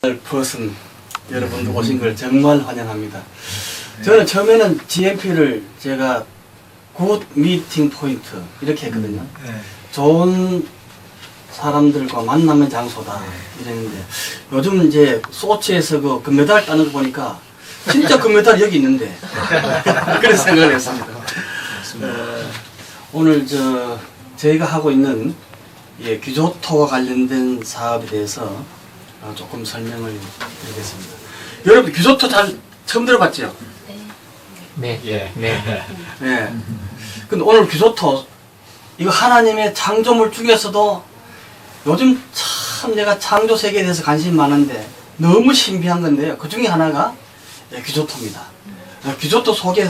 벗은 여러분들 오신 걸 정말 환영합니다. 저는 처음에는 GMP를 제가 굿 미팅 포인트 이렇게 했거든요. 좋은 사람들과 만나는 장소다 이랬는데 요즘 이제 소치에서 그 금메달 따는 거 보니까 진짜 금메달이 여기 있는데 그런 생각을 했습니다. 오늘 저희가 하고 있는 귀족토와 관련된 사업에 대해서 조금 설명을 드리겠습니다. 여러분 귀족토 잘 처음 들어봤죠? 네. 예. 네. 네. 근데 오늘 귀족토 이거 하나님의 창조물 중에서도 요즘 참 내가 창조 세계에 대해서 관심이 많은데 너무 신비한 건데요. 그 중에 하나가 귀족토입니다. 귀족토 속에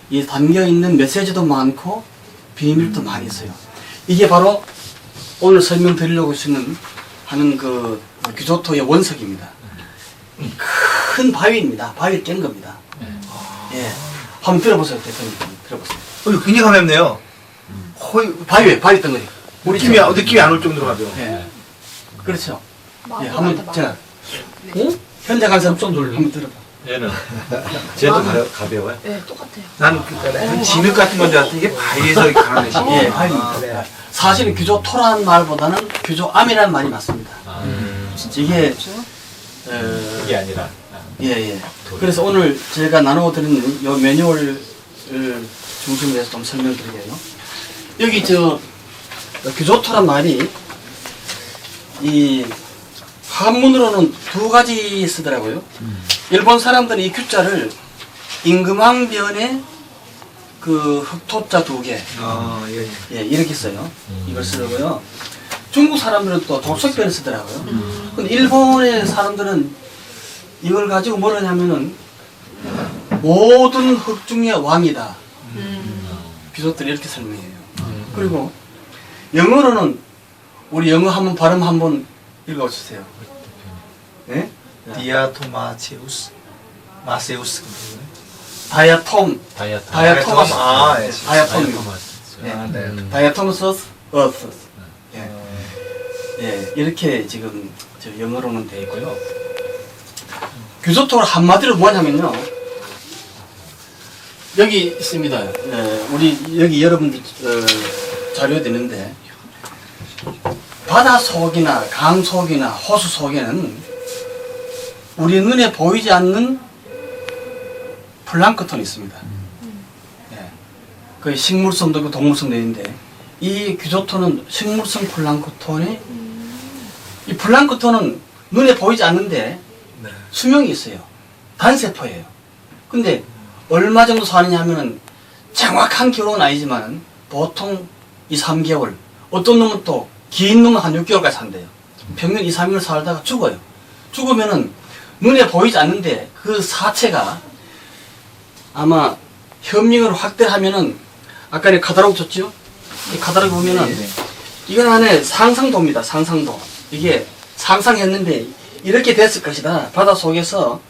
이 담겨 있는 메시지도 많고 비밀도 많이 있어요. 이게 바로 오늘 설명드리려고 하는 그 귀족토의 원석입니다. 큰 바위입니다. 바위를 깬 겁니다. 예, 한번 들어보세요, 대표님. 들어보세요. 굉장히 가볍네요. 바위 덩어리. 느낌이 안 올 정도로 가벼워. 예, 그렇죠. 예, 한번 제가 현장 간 사람 좀 한번 들어봐. 얘는 쟤도 가벼워요? 네, 똑같아요. 나는 진흙 같은 건 줄 알았더니 이게 바위에서 갈아내신 예, 바위입니다. 사실은 귀족토라는 말보다는 귀족암이라는 말이 맞습니다. 이게 이게 아니라. 예. 그래서 오늘 제가 나누어드리는 이 매뉴얼을 중심으로 해서 좀 설명드리게요. 여기 귀족토란 말이 이 한문으로는 두 가지 쓰더라고요. 일본 사람들은 이 규자를 임금왕변의 그 흑토자 두 개, 예, 이렇게 써요. 이걸 쓰고요. 중국 사람들은 또 족속변을 쓰더라고요. 근데 일본의 사람들은 이걸 가지고 뭘 하냐면은 모든 흑 중의 왕이다. 귀족들이 이렇게 설명해요. 그리고 영어로는 우리 영어 한번 발음 한번 읽어주세요. 네? 디아토마체우스 마세우스. 다이아토마스. 네. 다이아토마스 어스. 예, 이렇게 지금 영어로는 되어 있고요. 귀족토를 한마디로 뭐냐면요. 여기 있습니다. 우리 여기 여러분들 자료에 되는데 바다 속이나 강 속이나 호수 속에는 우리 눈에 보이지 않는 플랑크톤이 있습니다. 그 식물성도 있고 동물성도 있는데 이 귀족토는 식물성 플랑크톤이 이 플랑크톤은 눈에 보이지 않는데 수명이 있어요. 단세포예요. 근데 얼마 정도 사느냐 하면은 정확한 기록은 아니지만 보통 2, 3개월 어떤 놈은 또 긴 놈은 한 6개월까지 산대요. 평균 2, 3개월 살다가 죽어요. 죽으면은 눈에 보이지 않는데 그 사체가 아마 현미경으로 확대하면은 아까 내 카다로그 줬죠? 이 카다로그 보면은 이건 안에 상상도입니다. 상상도. 이게 상상했는데 이렇게 됐을 것이다. 바다 속에서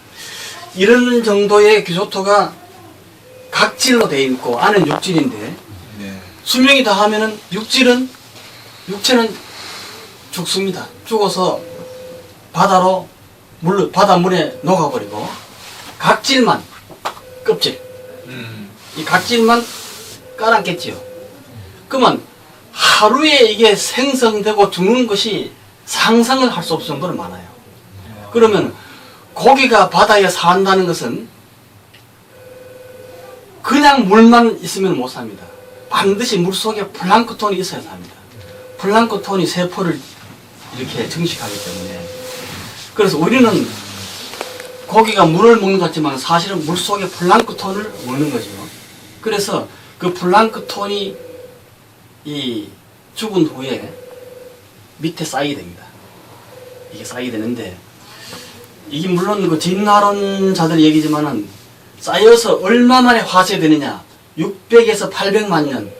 이런 정도의 귀족토가 각질로 되어 있고 안은 육질인데 수명이 다하면은 육체는 죽습니다. 죽어서 바닷물에 녹아버리고 각질만 껍질 이 각질만 깔아겠지요. 그러면 하루에 이게 생성되고 죽는 것이 상상을 할 수 없을 정도로 많아요. 그러면 고기가 바다에 산다는 것은 그냥 물만 있으면 못 삽니다. 반드시 물속에 플랑크톤이 있어야 삽니다. 플랑크톤이 세포를 이렇게 증식하기 때문에 그래서 우리는 고기가 물을 먹는 것 같지만 사실은 물속에 플랑크톤을 먹는 거죠. 그래서 그 플랑크톤이 이 죽은 후에 밑에 쌓이게 됩니다. 이게 쌓이게 되는데 이게 물론 그 진화론자들 얘기지만은 쌓여서 얼마 만에 화쇄되느냐 600에서 800만 년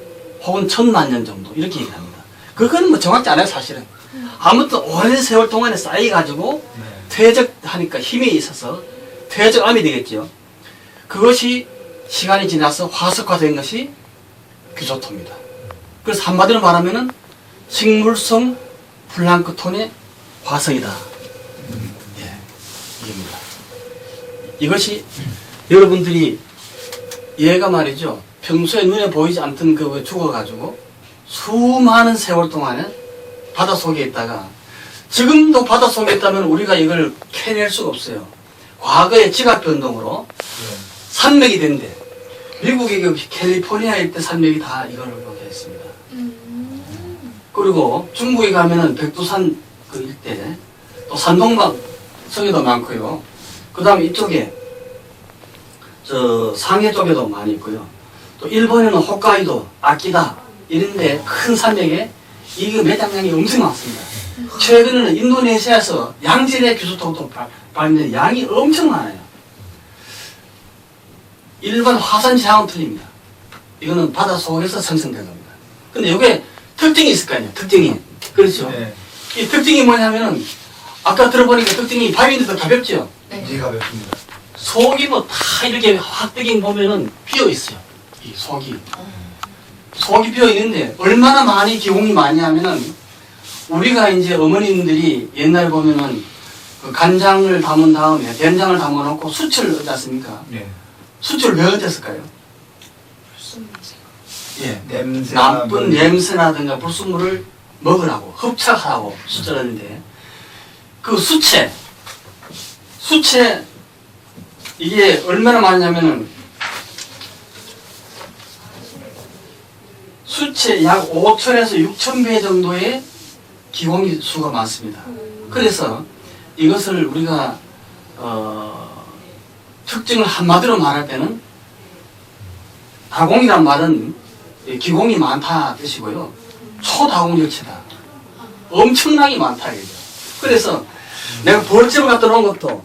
혹은 1000만 년 정도 이렇게 얘기합니다. 그건 뭐 정확지 않아요 사실은. 아무튼 오랜 세월 동안에 쌓여가지고 퇴적하니까 힘이 있어서 퇴적암이 되겠죠. 그것이 시간이 지나서 화석화된 것이 귀족토입니다. 그래서 한마디로 말하면은 식물성 플랑크톤의 화석이다. 이겁니다. 이것이 여러분들이 얘가 말이죠. 평소에 눈에 보이지 않던 그 죽어가지고 수많은 세월 동안에 바닷속에 있다가 지금도 바닷속에 있다면 우리가 이걸 캐낼 수가 없어요. 과거의 지각변동으로 산맥이 된대. 미국의 그 캘리포니아 일대 산맥이 다 이걸 이렇게 했습니다. 그리고 중국에 가면은 백두산 그 일대, 또 산동막 성에도 많고요. 그 다음에 이쪽에 저 상해 쪽에도 많이 있고요. 또 일본에는 홋카이도, 아키다 이런데 큰 산맥에 이게 매장량이 엄청 많습니다. 최근에는 인도네시아에서 양질의 규소토도 발견된 양이 엄청 많아요. 일반 화산지하고는 틀립니다. 이거는 바닷속에서 생성된 겁니다. 근데 이게 특징이 있을 거 아니에요. 특징이. 그렇죠. 네. 이 특징이 뭐냐면은 아까 들어보니까 특징이 바위인데도 가볍죠. 네, 가볍습니다. 속이 뭐 다 이렇게 확대긴 보면은 비어 있어요. 이 속이. 속이 비어 있는데 얼마나 많이 기공이 많이 하면은 우리가 이제 어머님들이 옛날에 보면은 그 간장을 담은 다음에 된장을 담아 놓고 수치를 넣지 않습니까? 네. 수치를 왜 어땠을까요? 예. 냄새, 나쁜 냄새나든가 불순물을 먹으라고 흡착하라고 수치를 했는데 그 수채 이게 얼마나 많냐면은 수채 약 5,000에서 6,000배 정도의 기공이 수가 많습니다. 그래서 이것을 우리가 특징을 한마디로 말할 때는 다공이란 말은 기공이 많다 뜻이고요. 초다공일체다. 엄청나게 많다 이거죠. 그래서 내가 벌집을 갖다 놓은 것도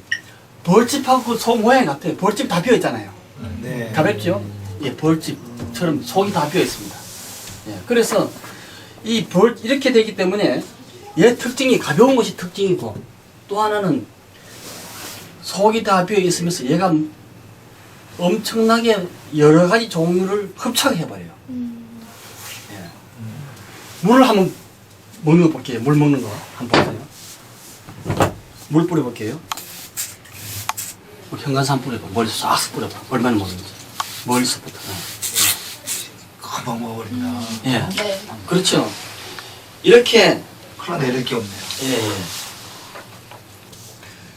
벌집하고 그 속 모양이 같아요. 벌집 다 비어 있잖아요. 네. 가볍죠? 예, 벌집처럼 속이 다 비어 있습니다. 예, 그래서 이렇게 되기 때문에 얘 특징이 가벼운 것이 특징이고 또 하나는 속이 다 비어 있으면서 얘가 엄청나게 여러 가지 종류를 흡착해버려요. 예. 물을 한번 먹어볼게요. 물 먹는 거 한번 보세요. 물 뿌려볼게요. 현관산 뿌려봐. 머리서 싹 뿌려봐. 얼마나 먹는지. 머리서부터. 금방 먹어버린다. 예. 네. 그렇죠. 이렇게 흘러내릴 게 없네요. 예.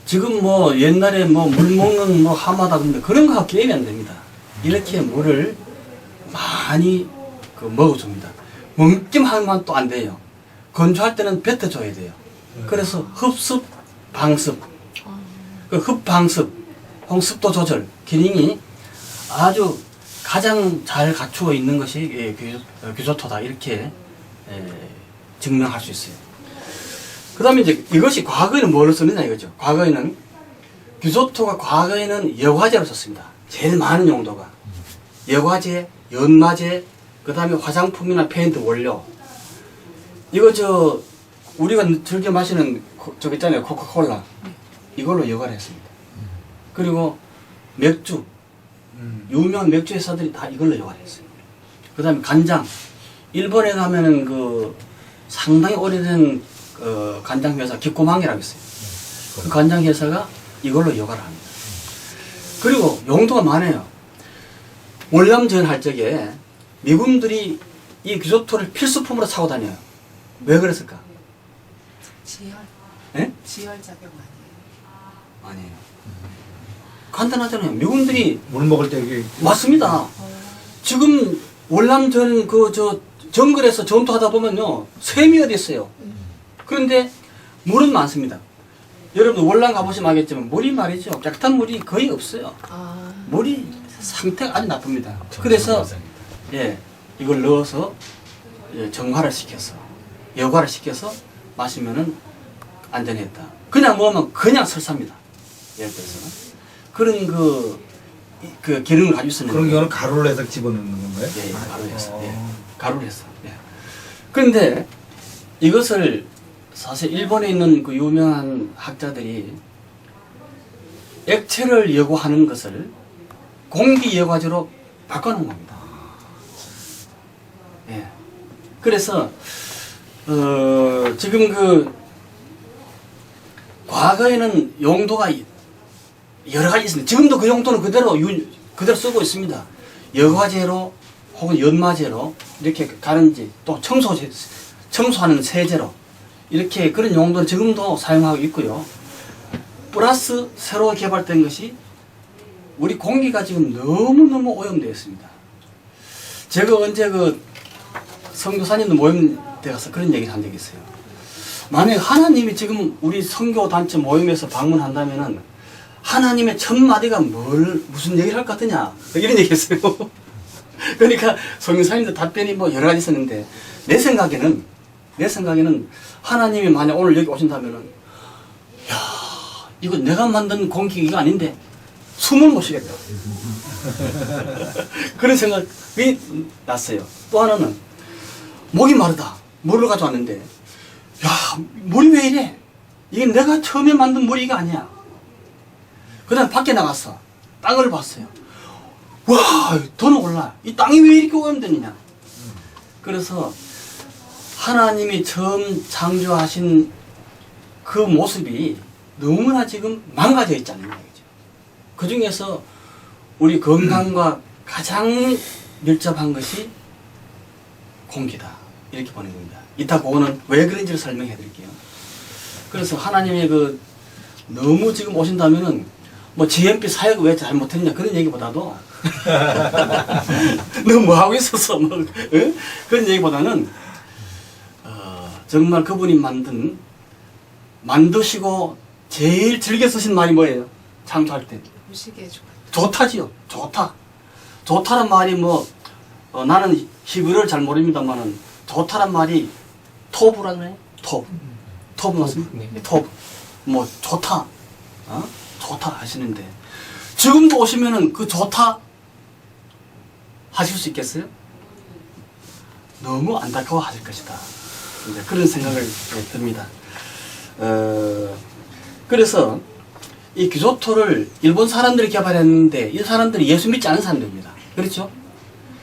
지금 뭐 옛날에 뭐 물 먹는 뭐 하마다 근데 그런 거하고 게임이 안 됩니다. 이렇게 물을 많이 그 먹어줍니다. 먹기만 하면 또 안 돼요. 건조할 때는 뱉어줘야 돼요. 그래서 흡습, 방습, 그 흡방습, 홍습도 조절 기능이 아주 가장 잘 갖추어 있는 것이 규조토다 이렇게 증명할 수 있어요. 그 다음에 이제 이것이 과거에는 뭐를 쓰느냐 이거죠. 과거에는 규조토가 과거에는 여과제로 썼습니다. 제일 많은 용도가 여과제, 연마제, 그 다음에 화장품이나 페인트 원료. 이거 우리가 즐겨 마시는 저기 있잖아요. 코카콜라. 이걸로 여과를 했습니다. 그리고 맥주. 유명한 맥주 회사들이 다 이걸로 여과를 했어요. 그 다음에 간장. 일본에 가면은 그 상당히 오래된 간장 회사 기코망이라고 있어요. 그 간장 회사가 이걸로 여과를 합니다. 그리고 용도가 많아요. 월남전 할 적에 미군들이 이 규조토를 필수품으로 차고 다녀요. 왜 그랬을까? 지혈. 예? 지혈 작용 아니에요. 아니에요. 간단하잖아요. 미군들이 물 먹을 때 이게 맞습니다. 지금 월남전 정글에서 전투하다 보면요 샘이 어디 있어요. 그런데 물은 많습니다. 여러분 월남 가보시면 알겠지만 물이 말이죠 깨끗한 물이 거의 없어요. 아. 물이 상태가 아주 나쁩니다. 그래서 예 이걸 넣어서 정화를 시켜서 여과를 시켜서 마시면은 안전했다. 그냥 먹으면 그냥 설사입니다. 예를 들어서 그런 그 기능을 가지고 있었는데 그런 경우는 가루를 해서 집어넣는 건가요? 예, 가루를 했어. 예, 가루를 했어. 예. 그런데 이것을 사실 일본에 있는 그 유명한 학자들이 액체를 여과하는 것을 공기 여과제로 바꿔놓은 겁니다. 예. 그래서 지금 과거에는 용도가 여러 가지 있습니다. 지금도 그 정도는 그대로 쓰고 있습니다. 여과제로 혹은 연마제로 이렇게 가는지 또 청소하는 세제로 이렇게 그런 용도는 지금도 사용하고 있고요. 플러스 새로 개발된 것이 우리 공기가 지금 너무너무 오염되어 있습니다. 제가 언제 그 선교사님들 모임에 가서 그런 얘기를 한 적이 있어요. 만약에 하나님이 지금 우리 선교단체 모임에서 방문한다면은 하나님의 첫 마디가 무슨 얘기를 할 것 같으냐 이런 얘기 했어요. 그러니까 선교사님들 답변이 뭐 여러 가지 있었는데 내 생각에는 하나님이 만약 오늘 여기 오신다면은 야 이거 내가 만든 공기가 아닌데 숨을 못 쉬겠다. 그런 생각이 났어요. 또 하나는 목이 마르다. 물을 가져왔는데 야 물이 왜 이래? 이게 내가 처음에 만든 물이 이거 아니야. 그 다음 밖에 나갔어. 땅을 봤어요. 와 더 놀라. 이 땅이 왜 이렇게 오염되느냐. 그래서 하나님이 처음 창조하신 그 모습이 너무나 지금 망가져 있잖아요. 그 중에서 우리 건강과 가장 밀접한 것이 공기다. 이렇게 보는 겁니다. 이따 그거는 왜 그런지를 설명해 드릴게요. 그래서 하나님의 너무 지금 오신다면은 뭐 GMP 사역 왜 잘못했냐 그런 얘기보다도 너 뭐 하고 있었어 뭐 응? 그런 얘기보다는 정말 그분이 만드시고 제일 즐겨 쓰신 말이 뭐예요? 창조할 때 무식에 좋아. 좋다지요. 좋다란 말이 나는 히브리어를 잘 모릅니다만은 좋다란 말이 토브라네. 토브 맞습니까? 네. 토브. 좋다. 좋다 하시는데 지금도 오시면은 그 좋다 하실 수 있겠어요? 너무 안타까워 하실 것이다. 이제 그런 생각을 듭니다. 그래서 이 규조토를 일본 사람들이 개발했는데 이 사람들이 예수 믿지 않은 사람들입니다. 그렇죠?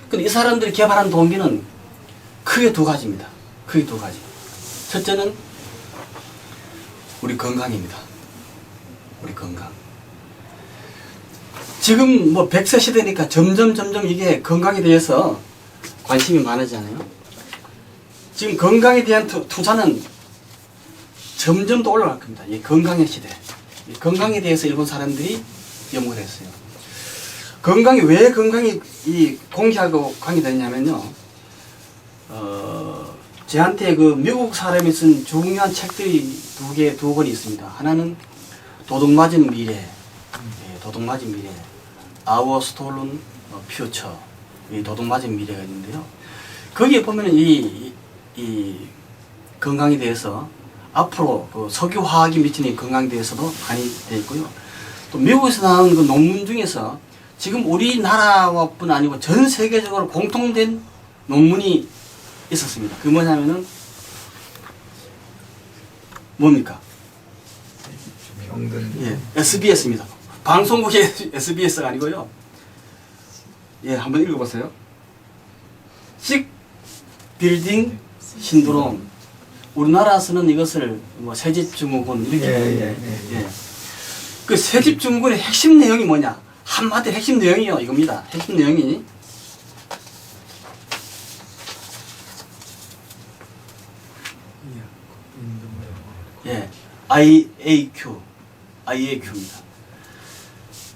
근데 이 사람들이 개발한 동기는 크게 두 가지입니다. 크게 두 가지. 첫째는 우리 건강입니다. 우리 건강. 지금 100세 시대니까 점점 이게 건강에 대해서 관심이 많아지잖아요. 지금 건강에 대한 투자는 점점 더 올라갈 겁니다. 이 건강의 시대. 이 건강에 대해서 일본 사람들이 연구를 했어요. 왜 건강이 이 공기하고 관계되냐면요. 저한테 미국 사람이 쓴 중요한 책들이 두 권이 있습니다. 하나는 도둑맞은 미래, 도둑맞은 미래, Our Stolen Future, 이 도둑맞은 미래가 있는데요. 거기에 보면은 이 건강에 대해서 앞으로 석유화학이 미치는 건강에 대해서도 많이 되어 있고요. 또 미국에서 나온 그 논문 중에서 지금 우리나라뿐 아니고 전 세계적으로 공통된 논문이 있었습니다. 그게 뭐냐면은 뭡니까? 병든. 예, SBS입니다. 방송국의 SBS가 아니고요. 예, 한번 읽어보세요. Sick Building Syndrome. 우리나라에서는 이것을 새집증후군 이렇게 예. 그 새집증후군의 핵심 내용이 뭐냐? 한마디 핵심 내용이요. 이겁니다. 핵심 내용이 예, IAQ입니다.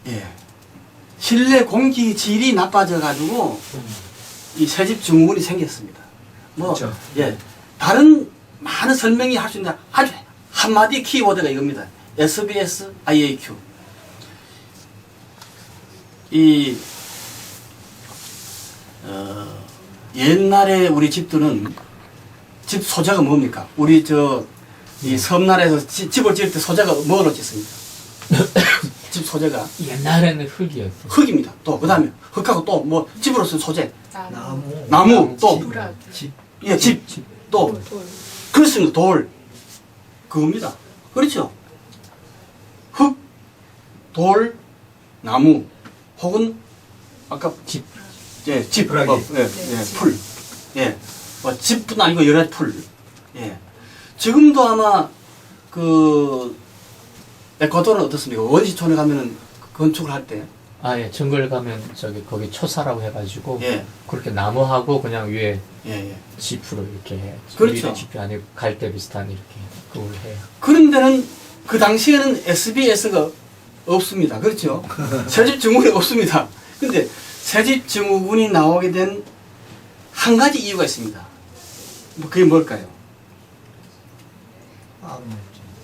예, 실내 공기 질이 나빠져가지고 이 새집증후군이 생겼습니다. 그렇죠. 예, 다른 많은 설명이 할 수 있는 아주 한마디 키워드가 이겁니다. SBS IAQ. 옛날에 우리 집들은 집 소재가 뭡니까? 우리 이 섬나라에서 집을 지을 때 소재가 뭐로 짓습니까? 집 소재가 옛날에는 흙이었어. 흙입니다. 또 그다음에 흙하고 또 집으로 쓴 소재, 나무. 나무, 또 돌아. 예, 집, 또 돌. 그렇습니다. 돌 그겁니다. 그렇죠? 흙, 돌, 나무 혹은 아까 집. 예, 집, 풀하기. 집. 풀, 예, 집뿐 아니고 여러 가지 풀, 예. 지금도 아마 에콰도르는 어떻습니까? 원시촌에 가면은 건축을 할 때. 아, 예. 정글 가면 저기 거기 초사라고 해가지고 예. 그렇게 나무하고 그냥 위에 예, 예. 지프로 이렇게 해. 그렇죠. 우리는 지프 아니고 갈대 비슷한 이렇게 그걸 해요. 그런 데는 그 당시에는 SBS가 없습니다. 그렇죠? 새집 증후군이 없습니다. 근데 새집 증후군이 나오게 된 한 가지 이유가 있습니다. 뭐 그게 뭘까요?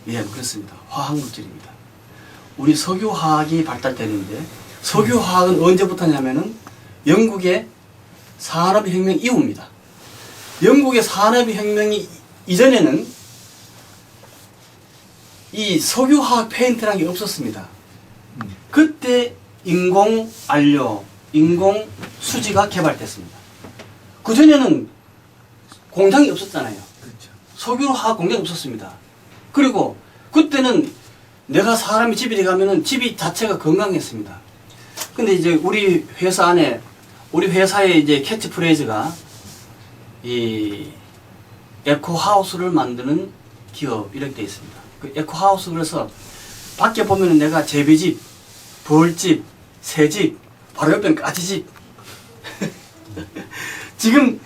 예, 그렇습니다. 화학물질입니다. 우리 석유화학이 발달되는데 석유화학은 언제부터냐면은 영국의 산업혁명 이후입니다. 영국의 산업혁명이 이전에는 이 석유화학 페인트라는 게 없었습니다. 그때 인공안료, 인공수지가 개발됐습니다. 그전에는 공장이 없었잖아요. 그렇죠. 석유화학 공장이 없었습니다. 그리고 그때는 내가 사람이 집에 들어가면은 집이 자체가 건강했습니다. 근데 이제 우리 회사 안에, 우리 회사의 이제 캐치프레이즈가 이 에코하우스를 만드는 기업 이렇게 되어 있습니다. 그 에코하우스 그래서 밖에 보면은 내가 제비집, 벌집, 새집, 바로 옆에는 까치집. 지금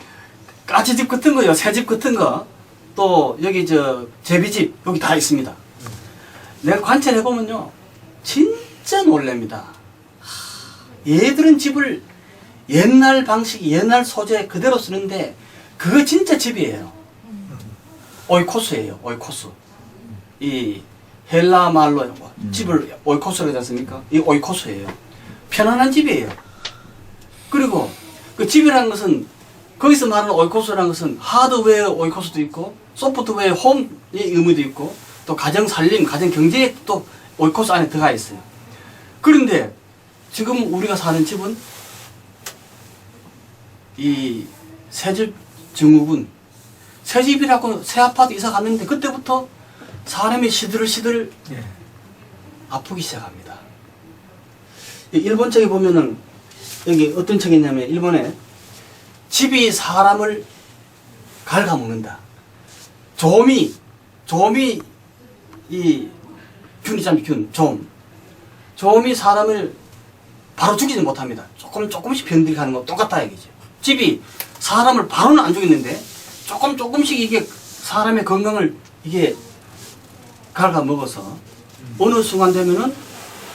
까치집 같은 거요, 새집 같은 거, 또 여기 저 제비집 여기 다 있습니다. 내가 관찰해 보면요, 진짜 놀랍니다. 얘들은 집을 옛날 방식, 옛날 소재 그대로 쓰는데 그거 진짜 집이에요. 오이코스예요, 오이코스. 이 헬라 말로 집을 오이코스라고 하지 않습니까? 이 오이코스예요. 편안한 집이에요. 그리고 그 집이라는 것은 거기서 말하는 오이코스라는 것은 하드웨어 오이코스도 있고 소프트웨어 홈의 의미도 있고 또 가정 살림, 가정 경제에 또 오이코스 안에 들어가 있어요. 그런데 지금 우리가 사는 집은 이 새집 증후군, 새집이라고 새 아파트 이사 갔는데 그때부터 사람이 시들시들 예. 아프기 시작합니다. 일본 책에 보면은 여기 어떤 책이 있냐면 일본에 집이 사람을 갉아먹는다. 좀이 이 균이잖아요, 좀이 사람을 바로 죽이지 못합니다. 조금씩 변들이 가는 거 똑같다 얘기죠. 집이 사람을 바로는 안 죽이는데 조금씩 이게 사람의 건강을 이게 갉아먹어서 어느 순간 되면은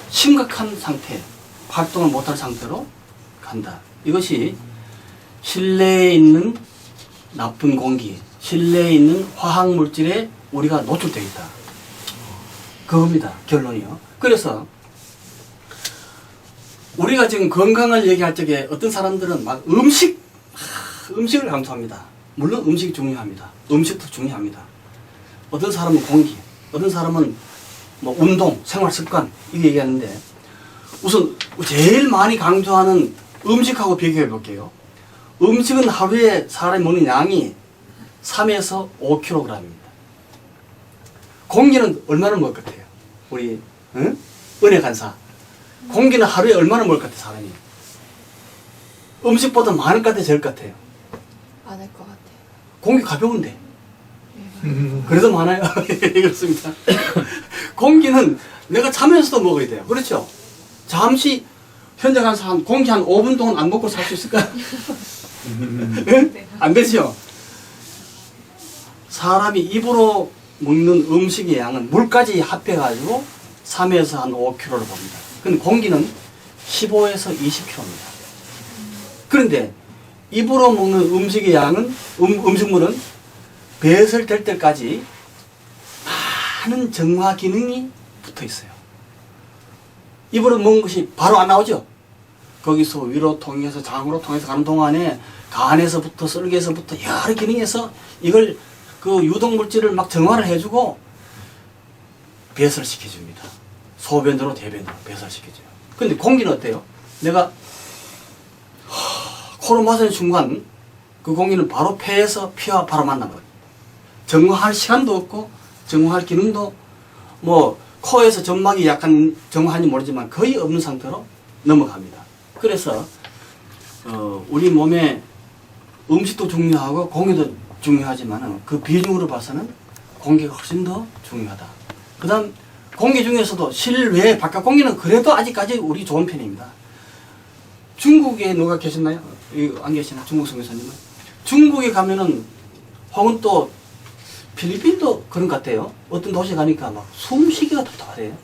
심각한 상태, 활동을 못할 상태로 간다. 이것이 실내에 있는 나쁜 공기, 실내에 있는 화학물질에 우리가 노출되어 있다. 그겁니다. 결론이요. 그래서 우리가 지금 건강을 얘기할 적에 어떤 사람들은 막 음식을 강조합니다. 물론 음식이 중요합니다. 음식도 중요합니다. 어떤 사람은 공기, 어떤 사람은 뭐 운동, 생활 습관 이렇게 얘기하는데 우선 제일 많이 강조하는 음식하고 비교해 볼게요. 음식은 하루에 사람이 먹는 양이 3에서 5kg입니다. 공기는 얼마나 먹을 것 같아요? 우리 은혜 간사. 공기는 하루에 얼마나 먹을 것 같아요, 사람이? 음식보다 많을 것 같아요, 적을 것 같아요? 많을 것 같아요. 공기 가벼운데. 그래도 많아요. 그렇습니다. 공기는 내가 자면서도 먹어야 돼요. 그렇죠? 잠시 현장 가서 공기 한 5분 동안 안 먹고 살 수 있을까요? 안 되죠? 사람이 입으로 먹는 음식의 양은 물까지 합해가지고 3에서 한 5kg를 봅니다. 근데 공기는 15에서 20kg입니다. 그런데 입으로 먹는 음식의 양은, 음식물은 배설될 때까지 많은 정화 기능이 붙어 있어요. 입으로 먹는 것이 바로 안 나오죠? 거기서 위로 통해서 장으로 통해서 가는 동안에 간에서부터 썰기에서부터 여러 기능에서 이걸 그 유독물질을 막 정화를 해주고 배설시켜줍니다. 소변으로 대변으로 배설시켜줘요. 근데 공기는 어때요? 내가 코로 마시는 순간 그 공기는 바로 폐에서 피와 바로 만나버려요. 정화할 시간도 없고 정화할 기능도 뭐 코에서 점막이 약간 정화하는지 모르지만 거의 없는 상태로 넘어갑니다. 그래서 우리 몸에 음식도 중요하고 공기도 중요하지만 그 비중으로 봐서는 공기가 훨씬 더 중요하다. 그 다음 공기 중에서도 실외 바깥 공기는 그래도 아직까지 우리 좋은 편입니다. 중국에 누가 계셨나요? 안 계시나? 중국 선교사님은? 중국에 가면은 혹은 또 필리핀도 그런 것 같아요. 어떤 도시 가니까 막 숨쉬기가 답답하대요.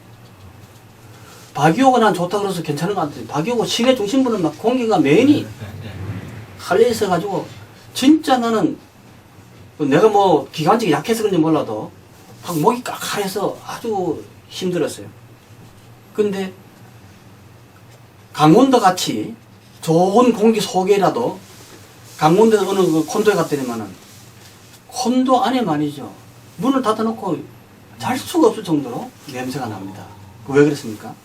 바기오가 난 좋다 그래서 괜찮은 것 같은데 바기오가 시내 중심부는 막 공기가 매연이 할려 있어가지고 진짜 나는 내가 뭐 기관직이 약해서 그런지 몰라도 막 목이 깍깍해서 아주 힘들었어요. 근데 강원도 같이 좋은 공기 속에라도 강원도 어느 그 콘도에 갔더니만은 콘도 안에 말이죠. 문을 닫아놓고 잘 수가 없을 정도로 냄새가 납니다. 왜 그렇습니까?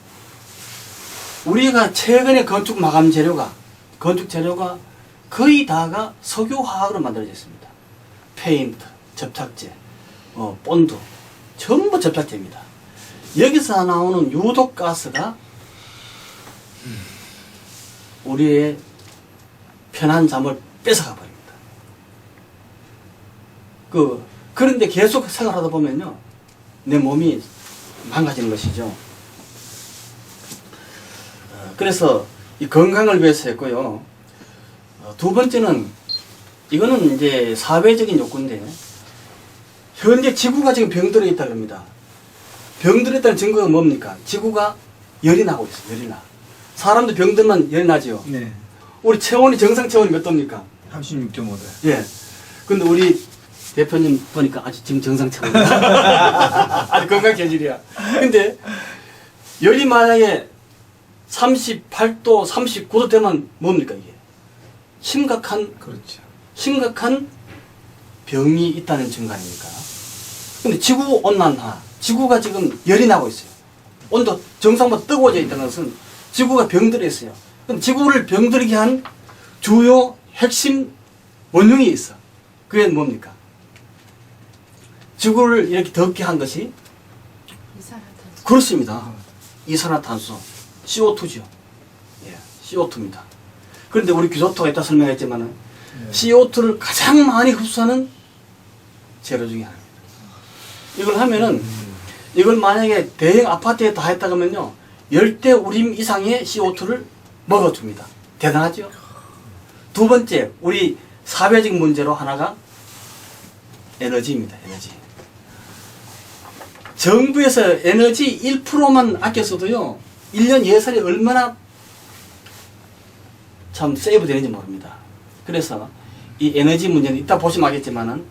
우리가 최근에 건축 마감 재료가 거의 다가 석유화학으로 만들어져 있습니다. 페인트, 접착제, 본드 전부 접착제입니다. 여기서 나오는 유독가스가 우리의 편한 잠을 뺏어가 버립니다. 그런데 계속 생활하다 보면요, 내 몸이 망가지는 것이죠. 그래서 이 건강을 위해서 했고요. 두 번째는 이거는 이제 사회적인 욕구인데 현재 지구가 지금 병들어 있다 그럽니다. 병들어 있다는 증거가 뭡니까? 지구가 열이 나고 있어요. 열이 나. 사람도 병들면 열이 나죠. 네. 우리 체온이 정상 체온이 몇 도입니까? 36.5도. 예. 근데 우리 대표님 보니까 아직 지금 정상 체온이야. 아주 건강 체질이야. 근데 열이 만약에 38도, 39도 되면 뭡니까 이게? 그렇죠. 심각한 병이 있다는 증거 아닙니까? 근데 지구 온난화, 지구가 지금 열이 나고 있어요. 온도 정상보다 뜨거워져 있다는 것은 지구가 병들어 있어요. 그럼 지구를 병들게 한 주요 핵심 원흉이 있어. 그게 뭡니까? 지구를 이렇게 덥게 한 것이 이산화탄소. 그렇습니다. 이산화탄소, CO2죠. 예, CO2입니다. 그런데 우리 규조토가 이따 설명했지만은 CO2를 가장 많이 흡수하는 재료 중에 하나입니다. 이걸 하면은 이걸 만약에 대형 아파트에 다 했다 그러면요, 열대 우림 이상의 CO2를 먹어줍니다. 대단하죠? 두 번째, 우리 사회적인 문제로 하나가 에너지입니다. 에너지. 정부에서 에너지 1%만 아껴 써도요, 1년 예산이 얼마나 참 세이브 되는지 모릅니다. 그래서 이 에너지 문제는 이따 보시면 알겠지만은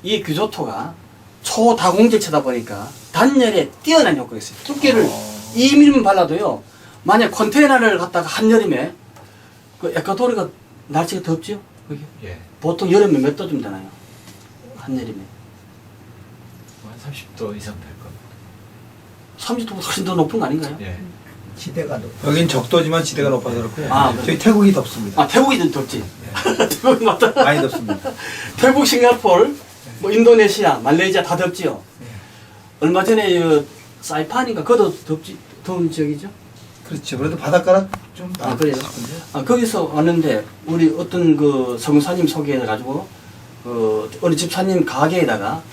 이 규조토가 초다공질체다 보니까 단열에 뛰어난 효과가 있어요. 두께를 2mm만 발라도요, 만약 컨테이너를 갖다가 한여름에 그 에콰도르가 날씨가 덥죠? 그게? 예. 보통 여름에 몇 도쯤 되나요? 한여름에. 한 30도 이상 될 겁니다. 30도보다 훨씬 더 높은 거 아닌가요? 예. 지대가 높아. 여긴 적도지만 지대가 높아서 그렇고요. 아, 저희 태국이 덥습니다. 아, 태국이 좀 덥지? 태국이 맞다. 많이 덥습니다. 태국, 싱가포르, 뭐 인도네시아, 말레이시아 다 덥지요. 얼마 전에 사이판인가 그것도 더운 지역이죠. 그렇죠. 그래도 바닷가라 좀 그래요? 거기서 왔는데 우리 어떤 그 성사님 소개해가지고 어느 집사님 가게에다가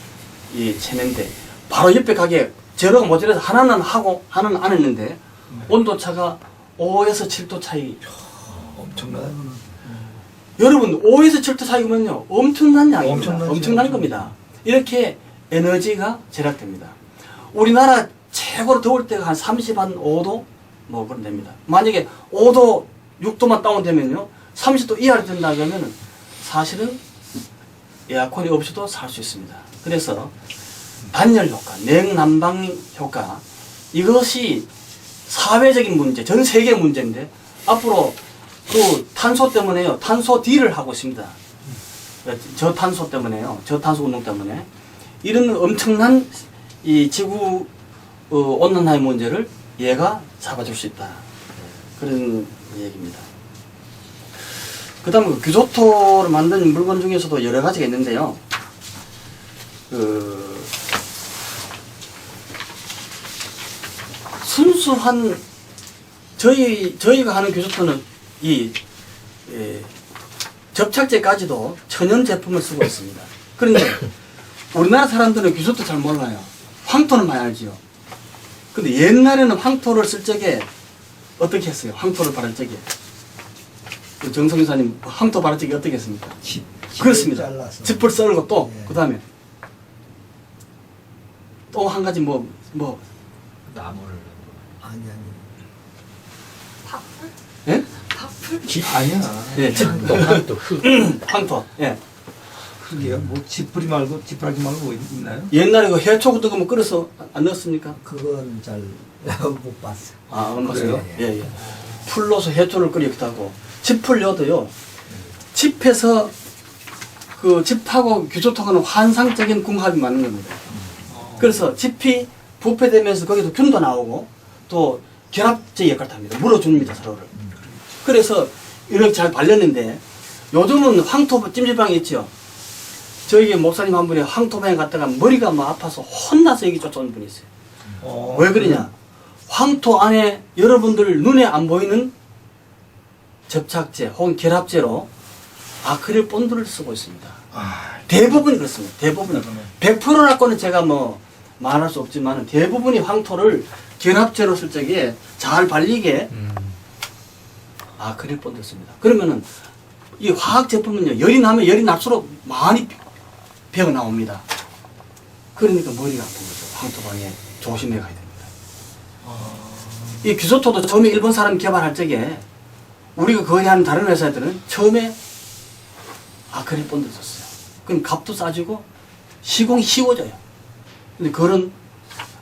이 채는데 바로 옆에 가게 재료가 모자라서 하나는 하고 하나는 안 했는데 온도차가 5에서 7도 차이. 엄청나다. 여러분 5에서 7도 차이면요 엄청난 양입니다. 엄청난 엄청난 겁니다. 이렇게 에너지가 절약됩니다. 우리나라 최고로 더울 때가 한 35도 뭐 그런 됩니다. 만약에 5도 6도만 다운되면요 30도 이하로 된다 그러면 사실은 에어컨이 없이도 살 수 있습니다. 그래서 단열 효과, 냉난방 효과, 이것이 사회적인 문제, 전 세계 문제인데 앞으로 그 탄소 때문에요, 탄소 딜을 하고 있습니다. 저탄소 때문에요, 저탄소 운동 때문에 이런 엄청난 이 지구 온난화의 문제를 얘가 잡아줄 수 있다. 그런 얘기입니다. 그 다음에 그 규조토를 만든 물건 중에서도 여러 가지가 있는데요. 순수한 저희가 하는 규조토는 이 접착제까지도 천연 제품을 쓰고 있습니다. 그런데 우리나라 사람들은 규조토 잘 몰라요. 황토는 많이 알지요. 근데 옛날에는 황토를 쓸 적에 어떻게 했어요? 황토를 바를 적에. 그 정성 교사님 황토 바를 적에 어떻게 했습니까? 그렇습니다. 잘라서. 짚을 썰고 또 예. 그다음에 또 한 가지 뭐 나무를 아니. 밥풀? 예? 밥풀? 아니야. 예, 또 흙. 황토. 예. 그게요. 뭐 지푸리 말고 지푸라기 말고 뭐 있나요? 옛날에 그 해초 같은 거뭐 끓여서 안 넣었습니까? 그건 잘 못 봤어요. 아, 안 봤어요? 그래요? 예, 예. 풀로서 해초를 끓이기도 하고 짚을 넣어도요. 짚에서 그 짚하고 규조토하는 환상적인 궁합이 맞는 겁니다. 그래서 짚이 부패되면서 거기서 균도 나오고 또 결합제 역할을 합니다. 물어줍니다, 서로를. 그래서 이렇게 잘 발렸는데 요즘은 황토 찜질방이 있죠. 저희 목사님 한 분이 황토방에 갔다가 머리가 막 아파서 혼나서 여기 쫓아온 분이 있어요. 왜 그러냐? 황토 안에 여러분들 눈에 안 보이는 접착제 혹은 결합제로 아크릴 본드를 쓰고 있습니다. 대부분이 그렇습니다. 대부분. 100%라고는 제가 뭐 말할 수 없지만 대부분이 황토를 결합제로 쓸 적에 잘 발리게 아크릴 본드를 씁니다. 그러면은 이 화학 제품은요, 열이 나면 열이 날수록 많이 배어 나옵니다. 그러니까 머리가 아픈 거죠. 황토방에 조심해 가야 됩니다. 이 규소토도 처음에 일본 사람이 개발할 적에 우리가 거래하는 다른 회사들은 처음에 아크릴 본드를 썼어요. 그럼 값도 싸지고 시공이 쉬워져요. 근데 그런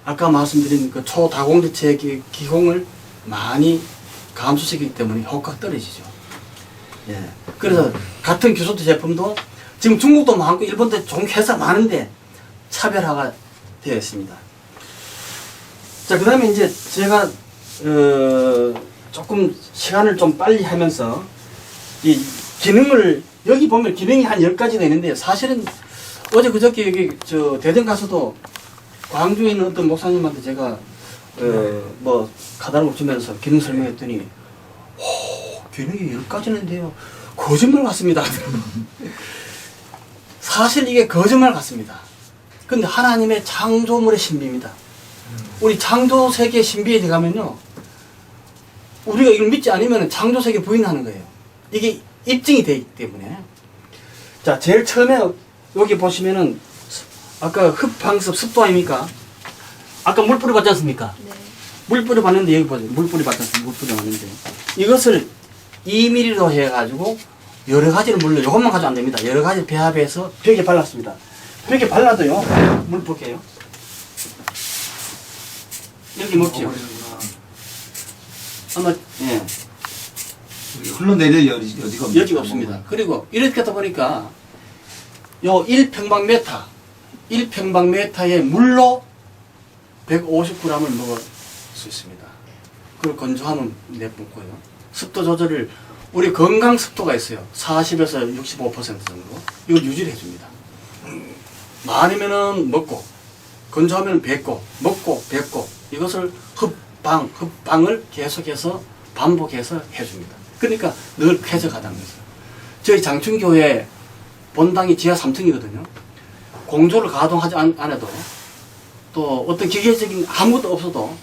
아까 말씀드린 그 초다공대체 기공을 많이 감소시키기 때문에 효과가 떨어지죠. 예. 그래서 같은 규소토 제품도 지금 중국도 많고 일본도 종 회사 많은데 차별화가 되어 있습니다. 자, 그 다음에 이제 제가 조금 시간을 좀 빨리 하면서 이 기능을 여기 보면 기능이 한 10가지가 있는데 사실은 어제 그저께 여기 저 대전 가서도 광주에 있는 어떤 목사님한테 제가 뭐 카달로그 주면서 기능 설명했더니 기능이 10가지는데요. 거짓말 같습니다. 사실 이게 거짓말 같습니다. 근데 하나님의 창조물의 신비입니다. 우리 창조세계 신비에 들어가면요. 우리가 이걸 믿지 않으면 창조세계 부인하는 거예요. 이게 입증이 되기 때문에. 자, 제일 처음에 여기 보시면은 아까 흡방습 습도 아닙니까? 아까 물 뿌려봤지 않습니까? 네. 물 뿌려봤는데 여기 보세요. 물 뿌려봤지 않습니까? 물 뿌려봤는데 이것을 2mm로 해가지고 여러 가지를 물로 이것만 가지고 안 됩니다. 여러 가지 배합해서 벽에 발랐습니다. 벽에 발라도요. 물 볼게요. 여기 먹죠. 아마 예. 흘러내릴 여지가 없는 여지가 없습니다. 그리고 이렇게 하다 보니까 요 1평방미터에 물로 150g을 먹을 수 있습니다. 그리고 건조함은 내뿜고요. 습도 조절을 우리 건강 습도가 있어요. 40에서 65% 정도. 이걸 유지를 해줍니다. 많으면은 먹고 건조하면 뱉고 먹고 뱉고 이것을 흡방을 계속해서 반복해서 해줍니다. 그러니까 늘 쾌적하다는 거죠. 저희 장충교회 본당이 지하 3층이거든요. 공조를 가동하지 않아도 또 어떤 기계적인 아무것도 없어도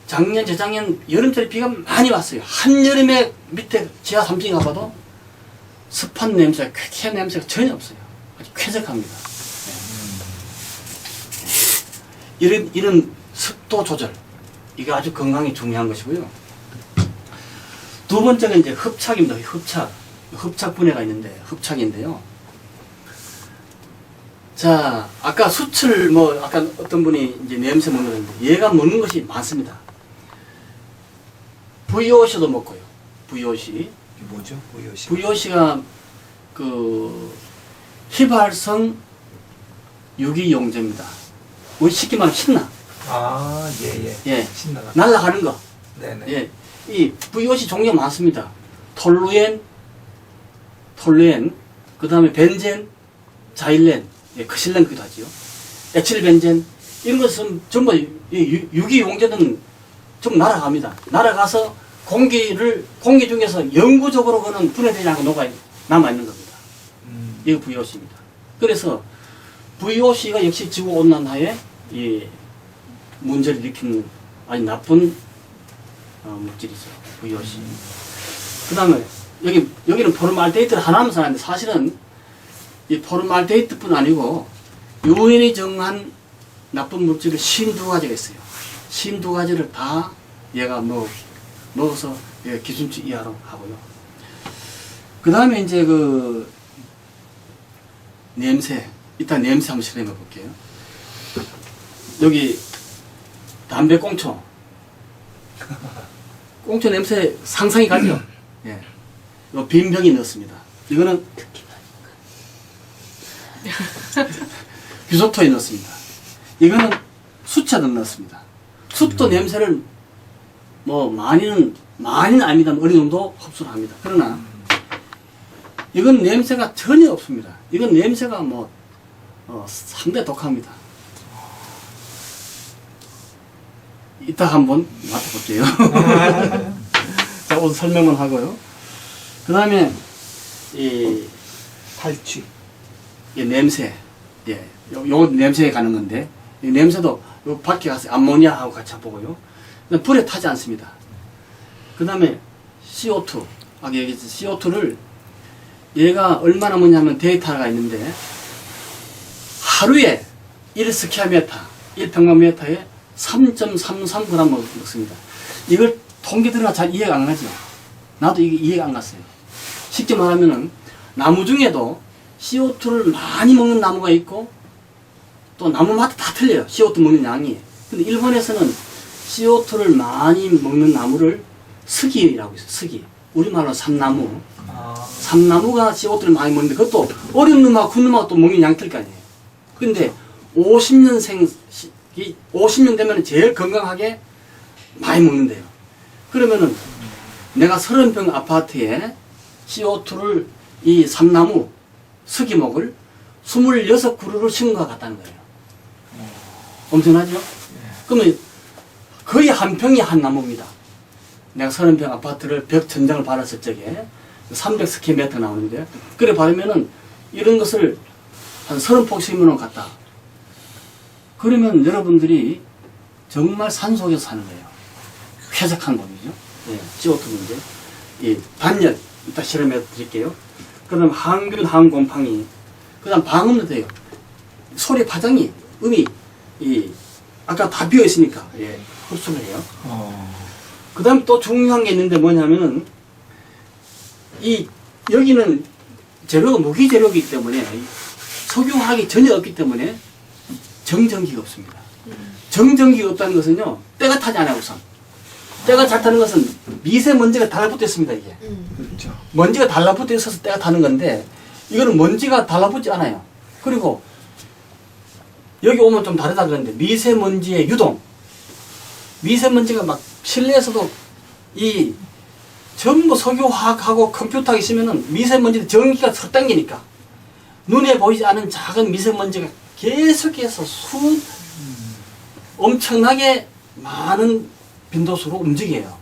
작년, 재작년 여름철에 비가 많이 왔어요. 한여름에 밑에 지하 3층에 가봐도 습한 냄새, 쾌쾌한 냄새가 전혀 없어요. 아주 쾌적합니다. 네. 이런 습도 조절, 이게 아주 건강에 중요한 것이고요. 두 번째가 이제 흡착입니다. 흡착 분해가 있는데, 흡착인데요. 자, 아까 수출, 아까 어떤 분이 이제 냄새 먹는데, 얘가 먹는 것이 많습니다. VOC도 먹고요. VOC. 이게 뭐죠? VOC. VOC가 휘발성 유기용제입니다. 우리 쉽게 말하면 신나. 예. 신나가. 날아가는 거. 네네. 예. 이 VOC 종류가 많습니다. 톨루엔, 그 다음에 벤젠, 자일렌, 예, 크실렌 그기도 하지요. 에틸벤젠, 이런 것은 전부 유기용제는 좀 날아갑니다. 날아가서 공기 중에서 영구적으로 그는 분해되지 않고 남아있는 겁니다. 이게 VOC입니다. 그래서 VOC가 역시 지구온난화의 문제를 일으키는 아주 나쁜 물질이죠. VOC. 그 다음에 여기는 포름알데히드를 하나만 써놨는데 사실은 이 포름알데히드뿐 아니고 유엔이 정한 나쁜 물질을 52가지가 있어요. 52가지를 다 얘가 먹어서 기준치 이하로 하고요. 그 다음에 이제 그 냄새, 일단 냄새 한번 실험해 볼게요. 여기 담배 꽁초 냄새 상상이 가죠? 예. 요 빈 병에 넣었습니다. 이거는 규소토에 넣었습니다. 이거는 수차도 넣었습니다. 숯도 냄새를 많이는 아닙니다만 어느 정도 흡수를 합니다. 그러나 이건 냄새가 전혀 없습니다. 이건 냄새가 상당히 독합니다. 이따 한번 맡아볼게요. 자, 오늘 설명만 하고요. 그 다음에 이 탈취. 냄새, 요거 냄새에 가는 건데 이 냄새도 요 밖에 가서 암모니아하고 같이 보고요. 불에 타지 않습니다. 그 다음에 CO2, 아까 얘기했죠. CO2를 얘가 얼마나 뭐냐면 데이터가 있는데 하루에 1스퀘어미터, 1평방미터에 3.33g 먹습니다. 이걸 통계 들어가 잘 이해가 안 가죠. 나도 이게 이해가 안 갔어요. 쉽게 말하면은 나무 중에도 CO2를 많이 먹는 나무가 있고 또 나무마다 다 틀려요. CO2 먹는 양이. 근데 일본에서는 CO2를 많이 먹는 나무를 스기라고 있어요. 스기. 우리말로 삼나무. 삼나무가 CO2를 많이 먹는데 그것도 어린 놈하고 군 놈하고 또 먹는 양이 틀 거 아니에요. 근데 50년 되면 제일 건강하게 많이 먹는데요. 그러면은 내가 30평 아파트에 CO2를 이 삼나무 스기목을 26그루를 심은 것 같다는 거예요. 엄청나죠? 그러면 거의 한 평이 한 나무입니다. 내가 30평 아파트를 벽 천장을 바랐을 적에 300스퀘어미터 나오는데 그래 바르면은 이런 것을 한 30폭 심어놓은 것 같다. 그러면 여러분들이 정말 산속에서 사는 거예요. 쾌적한 곳이죠. 예, CO2 문제. 이 단열, 이따 실험해 드릴게요. 그 다음 항균, 항곰팡이. 그 다음 방음도 돼요. 소리 파장이, 음이, 아까 다 비어있으니까, 흡수를 해요. 그 다음 또 중요한 게 있는데 뭐냐면은, 여기는 재료가 무기 재료이기 때문에, 석유화학이 전혀 없기 때문에, 정전기가 없습니다. 정전기가 없다는 것은요, 때가 타지 않아요, 우선. 때가 잘 타는 것은 미세먼지가 달라붙어 있습니다, 이게. 그렇죠. 먼지가 달라붙어 있어서 때가 타는 건데, 이거는 먼지가 달라붙지 않아요. 그리고, 여기 오면 좀 다르다 그러는데, 미세먼지의 유동. 미세먼지가 막 실내에서도 전부 석유화학하고 컴퓨터가 있으면은 미세먼지는 전기가 서 당기니까, 눈에 보이지 않은 작은 미세먼지가 계속해서 엄청나게 많은 빈도수로 움직여요.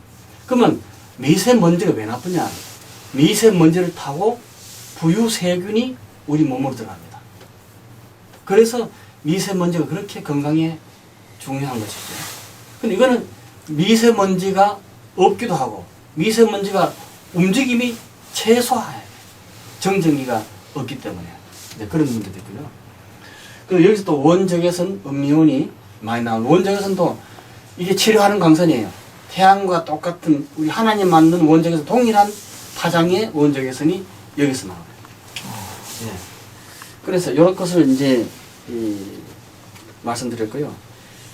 그러면 미세먼지가 왜 나쁘냐? 미세먼지를 타고 부유세균이 우리 몸으로 들어갑니다. 그래서 미세먼지가 그렇게 건강에 중요한 것이죠. 근데 이거는 미세먼지가 없기도 하고 미세먼지가 움직임이 최소화해요. 정전기가 없기 때문에. 네, 그런 문제도 있고요. 그리고 여기서 또 원적외선 음이온이 많이 나오는 원적외선도 이게 치료하는 광선이에요. 태양과 똑같은 우리 하나님 만든 원적외선 동일한 파장의 원적외선이 여기서 나와요. 예. 그래서 이런 것을 이제 말씀드렸고요.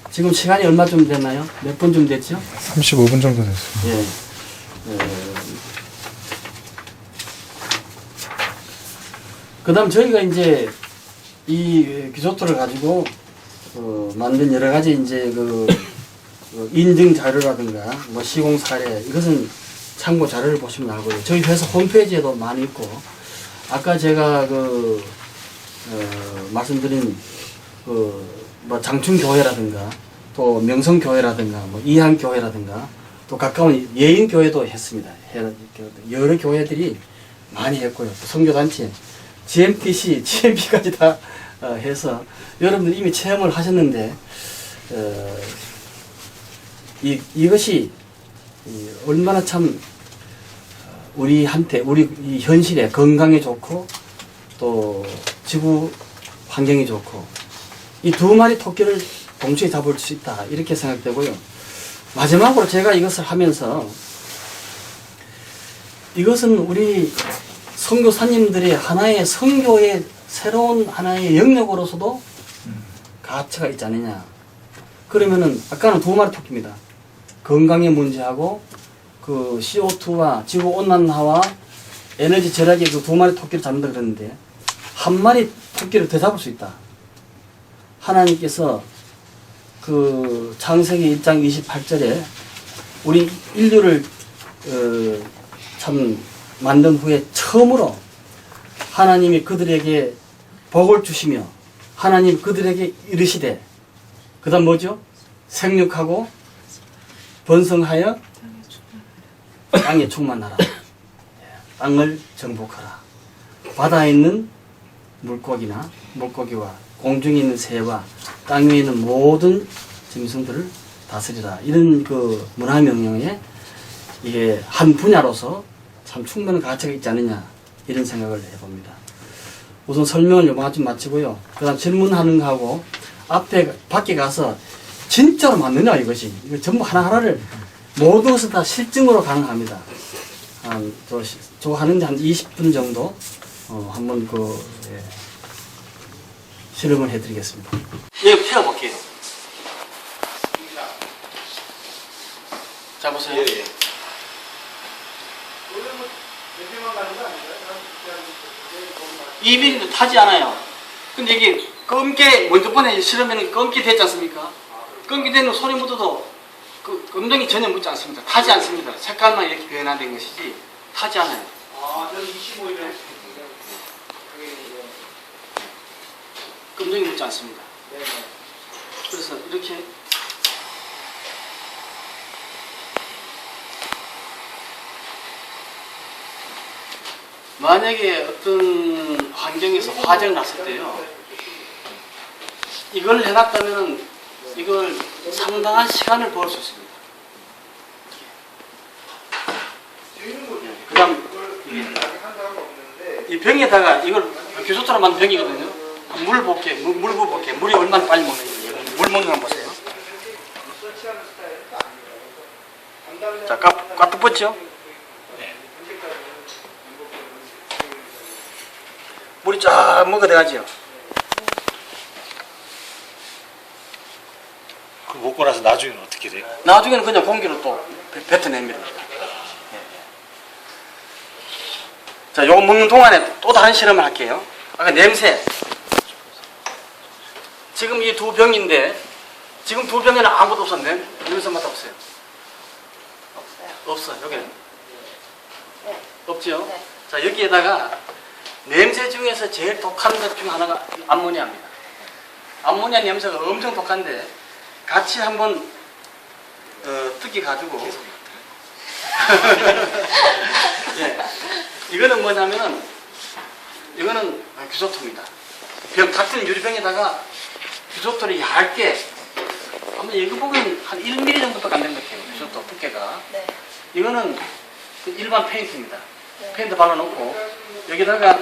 지금 시간이 얼마쯤 됐나요? 몇 분쯤 됐죠? 35분 정도 됐습니다. 예. 그 다음 저희가 이제 이 규조토를 가지고 만든 여러 가지 이제 인증 자료라든가 뭐 시공 사례 이것은 참고 자료를 보시면 나오고요. 저희 회사 홈페이지에도 많이 있고 아까 제가 말씀드린 뭐 장춘교회라든가 또 명성교회라든가 뭐 이한교회라든가 또 가까운 예인교회도 했습니다. 여러 교회들이 많이 했고요. 선교단체 GMTC, GMP까지 다 해서 여러분들 이미 체험을 하셨는데 이것이 얼마나 참 우리한테 우리 이 현실에 건강에 좋고 또 지구 환경이 좋고 이 두 마리 토끼를 동시에 잡을 수 있다 이렇게 생각되고요. 마지막으로 제가 이것을 하면서 이것은 우리 선교사님들의 하나의 선교의 새로운 하나의 영역으로서도 가치가 있지 않느냐. 그러면은 아까는 두 마리 토끼입니다. 건강의 문제하고 그 CO2와 지구 온난화와 에너지 절약의 그 두 마리 토끼를 잡는다 그랬는데 한 마리 토끼를 더 잡을 수 있다. 하나님께서 그 창세기 1장 28절에 우리 인류를 참 만든 후에 처음으로 하나님이 그들에게 복을 주시며 하나님 그들에게 이르시되 그 다음 뭐죠? 생육하고 번성하여 땅에 충만하라. 땅을 정복하라. 바다에 있는 물고기와 공중에 있는 새와 땅 위에 있는 모든 짐승들을 다스리라. 이런 그 문화명령에 이게 한 분야로서 참 충분한 가치가 있지 않느냐 이런 생각을 해봅니다. 우선 설명을 요만큼 마치고요. 그 다음 질문하는 거하고 앞에 밖에 가서 진짜로 맞느냐 이것이 이거 전부 하나하나를 모든 것은 다 실증으로 가능합니다. 저 하는데 한 20분 정도 한번 실험을 해드리겠습니다. 예, 펴볼게요. 자 보세요. 예. 이밀도 타지 않아요. 근데 이게 검게 먼저 번에 실으면 검게 되지 않습니까? 검게 되는 소리 묻어도 그 검정이 전혀 묻지 않습니다. 타지 않습니다. 색깔만 이렇게 변화된 것이지 타지 않아요. 저는 25일에 검정이 묻지 않습니다. 그래서 이렇게 만약에 어떤 환경에서 화재가 났을 때요, 이걸 해놨다면 이걸 상당한 시간을 벌 수 있습니다. 그 다음 이 병에다가 이걸 규소토로 만든 병이거든요. 물 볼게, 물 부어볼게. 물이 얼마나 빨리 먹는지. 물 먹는 거 보세요. 자, 꽉 붙었죠? 물이 쫙 먹어대가지요. 그 먹고 나서 나중에는 어떻게 돼요? 나중에는 그냥 공기로 또 뱉어냅니다. 자, 요거 먹는 동안에 또 다른 실험을 할게요. 아까 냄새. 지금 이 두 병인데, 지금 두 병에는 아무것도 없었네. 냄새 맡아보세요. 없어요. 여기는. 없죠? 네. 자, 여기에다가 냄새 중에서 제일 독한 것 중 하나가 암모니아입니다. 암모니아 냄새가 엄청 독한데, 같이 한번, 특히 가지고, 예. 이거는 뭐냐면은, 이거는 규소토입니다. 같은 유리병에다가 규소토를 얇게, 아마 이거 보면 한 1mm 정도밖에 안 되는 것 같아요. 규소토 두께가. 네. 이거는 그 일반 페인트입니다. 네. 페인트 발라놓고, 여기다가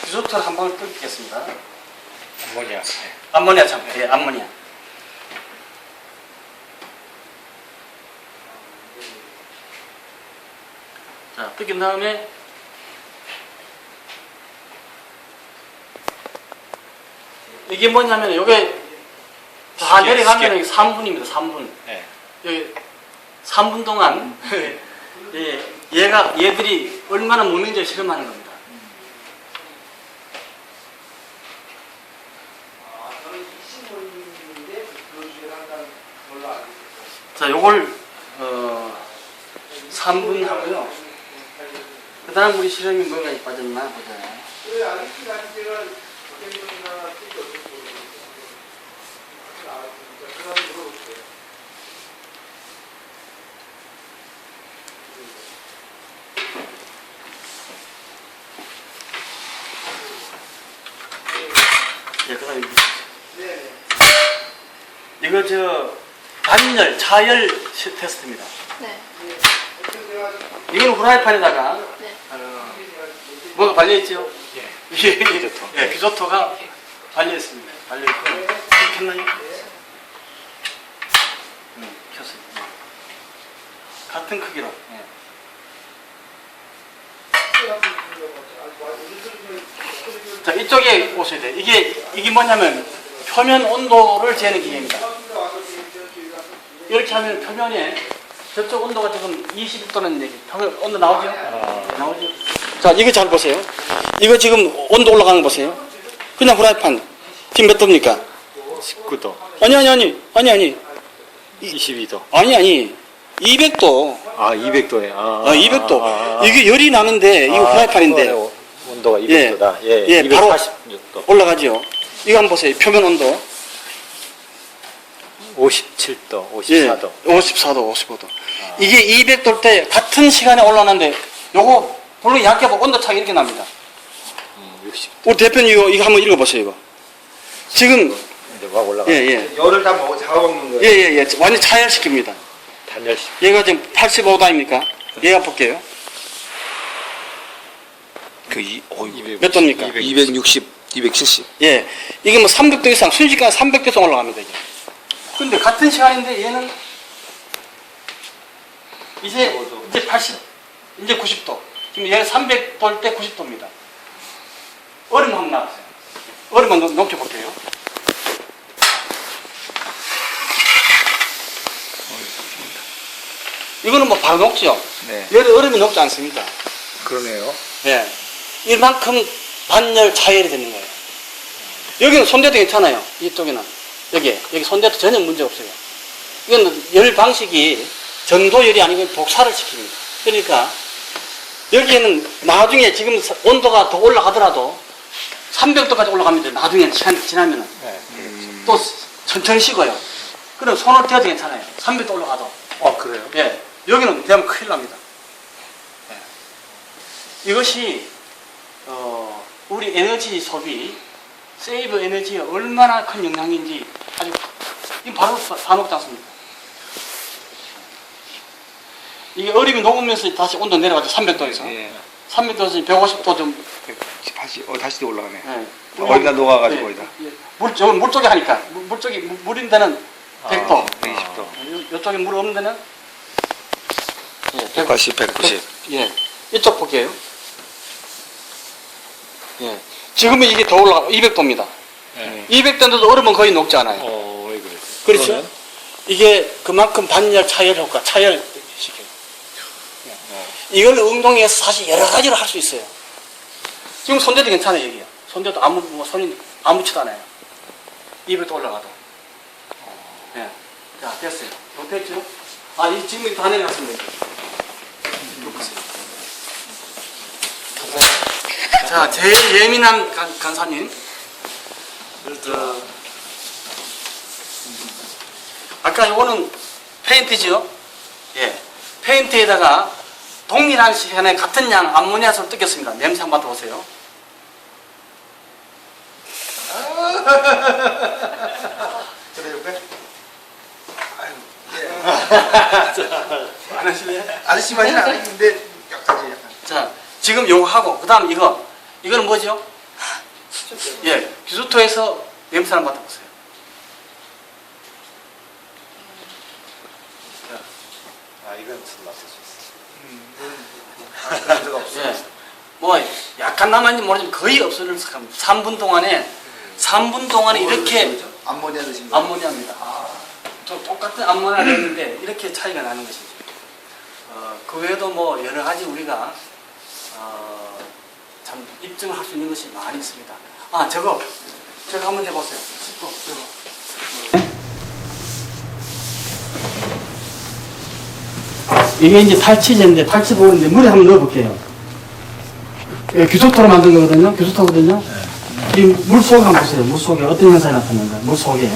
규소토를 한 방울 뿌리겠습니다. 암모니아. 암모니아 참, 예, 암모니아. 자, 뜯긴 다음에 이게 뭐냐면 요게 다 시계, 내려가면 3분입니다. 3분. 네. 여기 3분 동안 예, 얘들이 얼마나 먹는지 실험하는 겁니다. 자, 요걸 3분 하고요. 그 다음 우리 실험이 뭐가 빠졌나 보자. 예, 그 다음에 이거 반열, 차열 테스트입니다. 네. 이건 후라이팬에다가 네. 뭐가 발려있죠? 예. 규조토. 예, 규조토가 발려있습니다. 발려있고. 켰나요? 켰어요. 같은 크기로. 예. 자, 이쪽에 오셔야 돼요. 이게 뭐냐면 표면 온도를 재는 기계입니다. 이렇게 하면 표면에 저쪽 온도가 지금 20도는 얘기. 표면 온도 나오죠? 나오죠? 자, 이거 잘 보세요. 이거 지금 온도 올라가는 거 보세요. 그냥 후라이팬. 지금 몇 도입니까? 19도. 아니. 22도. 아니. 200도. 아, 200도에. 200도. 이게 열이 나는데, 이거 후라이팬인데. 온도가 200도다. 예, 바로 246도. 올라가죠. 이거 한번 보세요. 표면 온도. 57도, 54도. 54도, 55도. 이게 200도일 때 같은 시간에 올라오는데, 요거, 물론 약해 보고 온도 차이 이렇게 납니다. 60도. 우리 대표님 이거 한번 읽어보세요, 이거. 지금, 이제 막 올라가. 열을 다 잡아먹는 거예요. 예. 완전 차열시킵니다. 단열식. 얘가 지금 85도 아닙니까? 얘가 볼게요. 몇 도입니까? 260, 270. 예. 이게 뭐 300도 이상, 순식간에 300도 이상 올라갑니다, 이게. 근데 같은 시간인데 얘는 이제 80, 이제 90도. 지금 얘는 300도일 때 90도입니다. 얼음 한번 나왔어요. 얼음 한번 높여볼게요. 이거는 뭐 바로 녹죠? 네. 얘는 얼음이 녹지 않습니다. 그러네요. 예. 이만큼 반열 차열이 되는 거예요. 여기는 손대도 괜찮아요. 이쪽에는. 여기 손대도 전혀 문제 없어요. 이건 열 방식이 전도열이 아니고 복사를 시킵니다. 그러니까 여기에는 나중에 지금 온도가 더 올라가더라도 300도까지 올라갑니다. 나중에 시간이 지나면은. 또 천천히 식어요. 그럼 손을 대도 괜찮아요. 300도 올라가도. 그래요? 예. 여기는 되면 큰일 납니다. 예. 이것이, 우리 에너지 소비, 세이브 에너지에 얼마나 큰 영향인지 아주, 이거 바로 다 녹지 않습니까? 이게 얼음이 녹으면서 다시 온도 내려가죠. 300도에서. 예. 300도에서 150도 좀. 다시 올라가네. 예. 어디다 녹아가지고, 예. 어디다. 예. 저건 물 쪽에 하니까. 물 쪽에, 물인 데는 100도. 120도. 이쪽에 물 없는 데는? 예, 180, 190. 예. 이쪽 볼게요. 예. 지금은 이게 더 올라가, 200도입니다. 예. 200도인데도 얼음은 거의 녹지 않아요. 왜 그래? 그렇죠? 이게 그만큼 반열 차열 효과, 차열 시켜요. 이걸 응동해서 사실 여러 가지로 할 수 있어요. 지금 손대도 괜찮아요, 여기요. 손대도 손이 아무렇지도 않아요. 200도 올라가도. 예. 자, 됐어요. 됐죠? 지금 다 내려갔습니다. 자, 제일 예민한 간사님. 아까 이거는 페인트죠? 예. 페인트에다가 동일한 시간에 같은 양 암모니아수를 뜨겼습니다. 냄새 한번 맡아보세요. 안 하실래요? 아저씨 맛이 나는데 약간. 자, 지금 요거 하고, 그 다음 이거는 뭐죠? 예, 규조토에서 냄새 한번 맡아보세요. 이건 술 맛을 수 그런 적 없어. 예. 뭐, 약간 남았는지 모르지만 거의 없어질 수 있습니다. 3분 동안에 이렇게 암모니아 드신 거. 암모니아입니다. 똑같은 암모니아를 했는데 이렇게 차이가 나는 것이죠. 그 외에도 뭐 여러 가지 우리가 참 입증을 할 수 있는 것이 많이 있습니다. 저거 한번 해보세요. 이게 이제 탈취제인데 탈취보인데 물에 한번 넣어볼게요. 예, 규소토로 만든 거거든요. 규소토거든요. 이 물 속에 한번 보세요. 물 속에 어떤 현상이 나타나는가. 물 속에.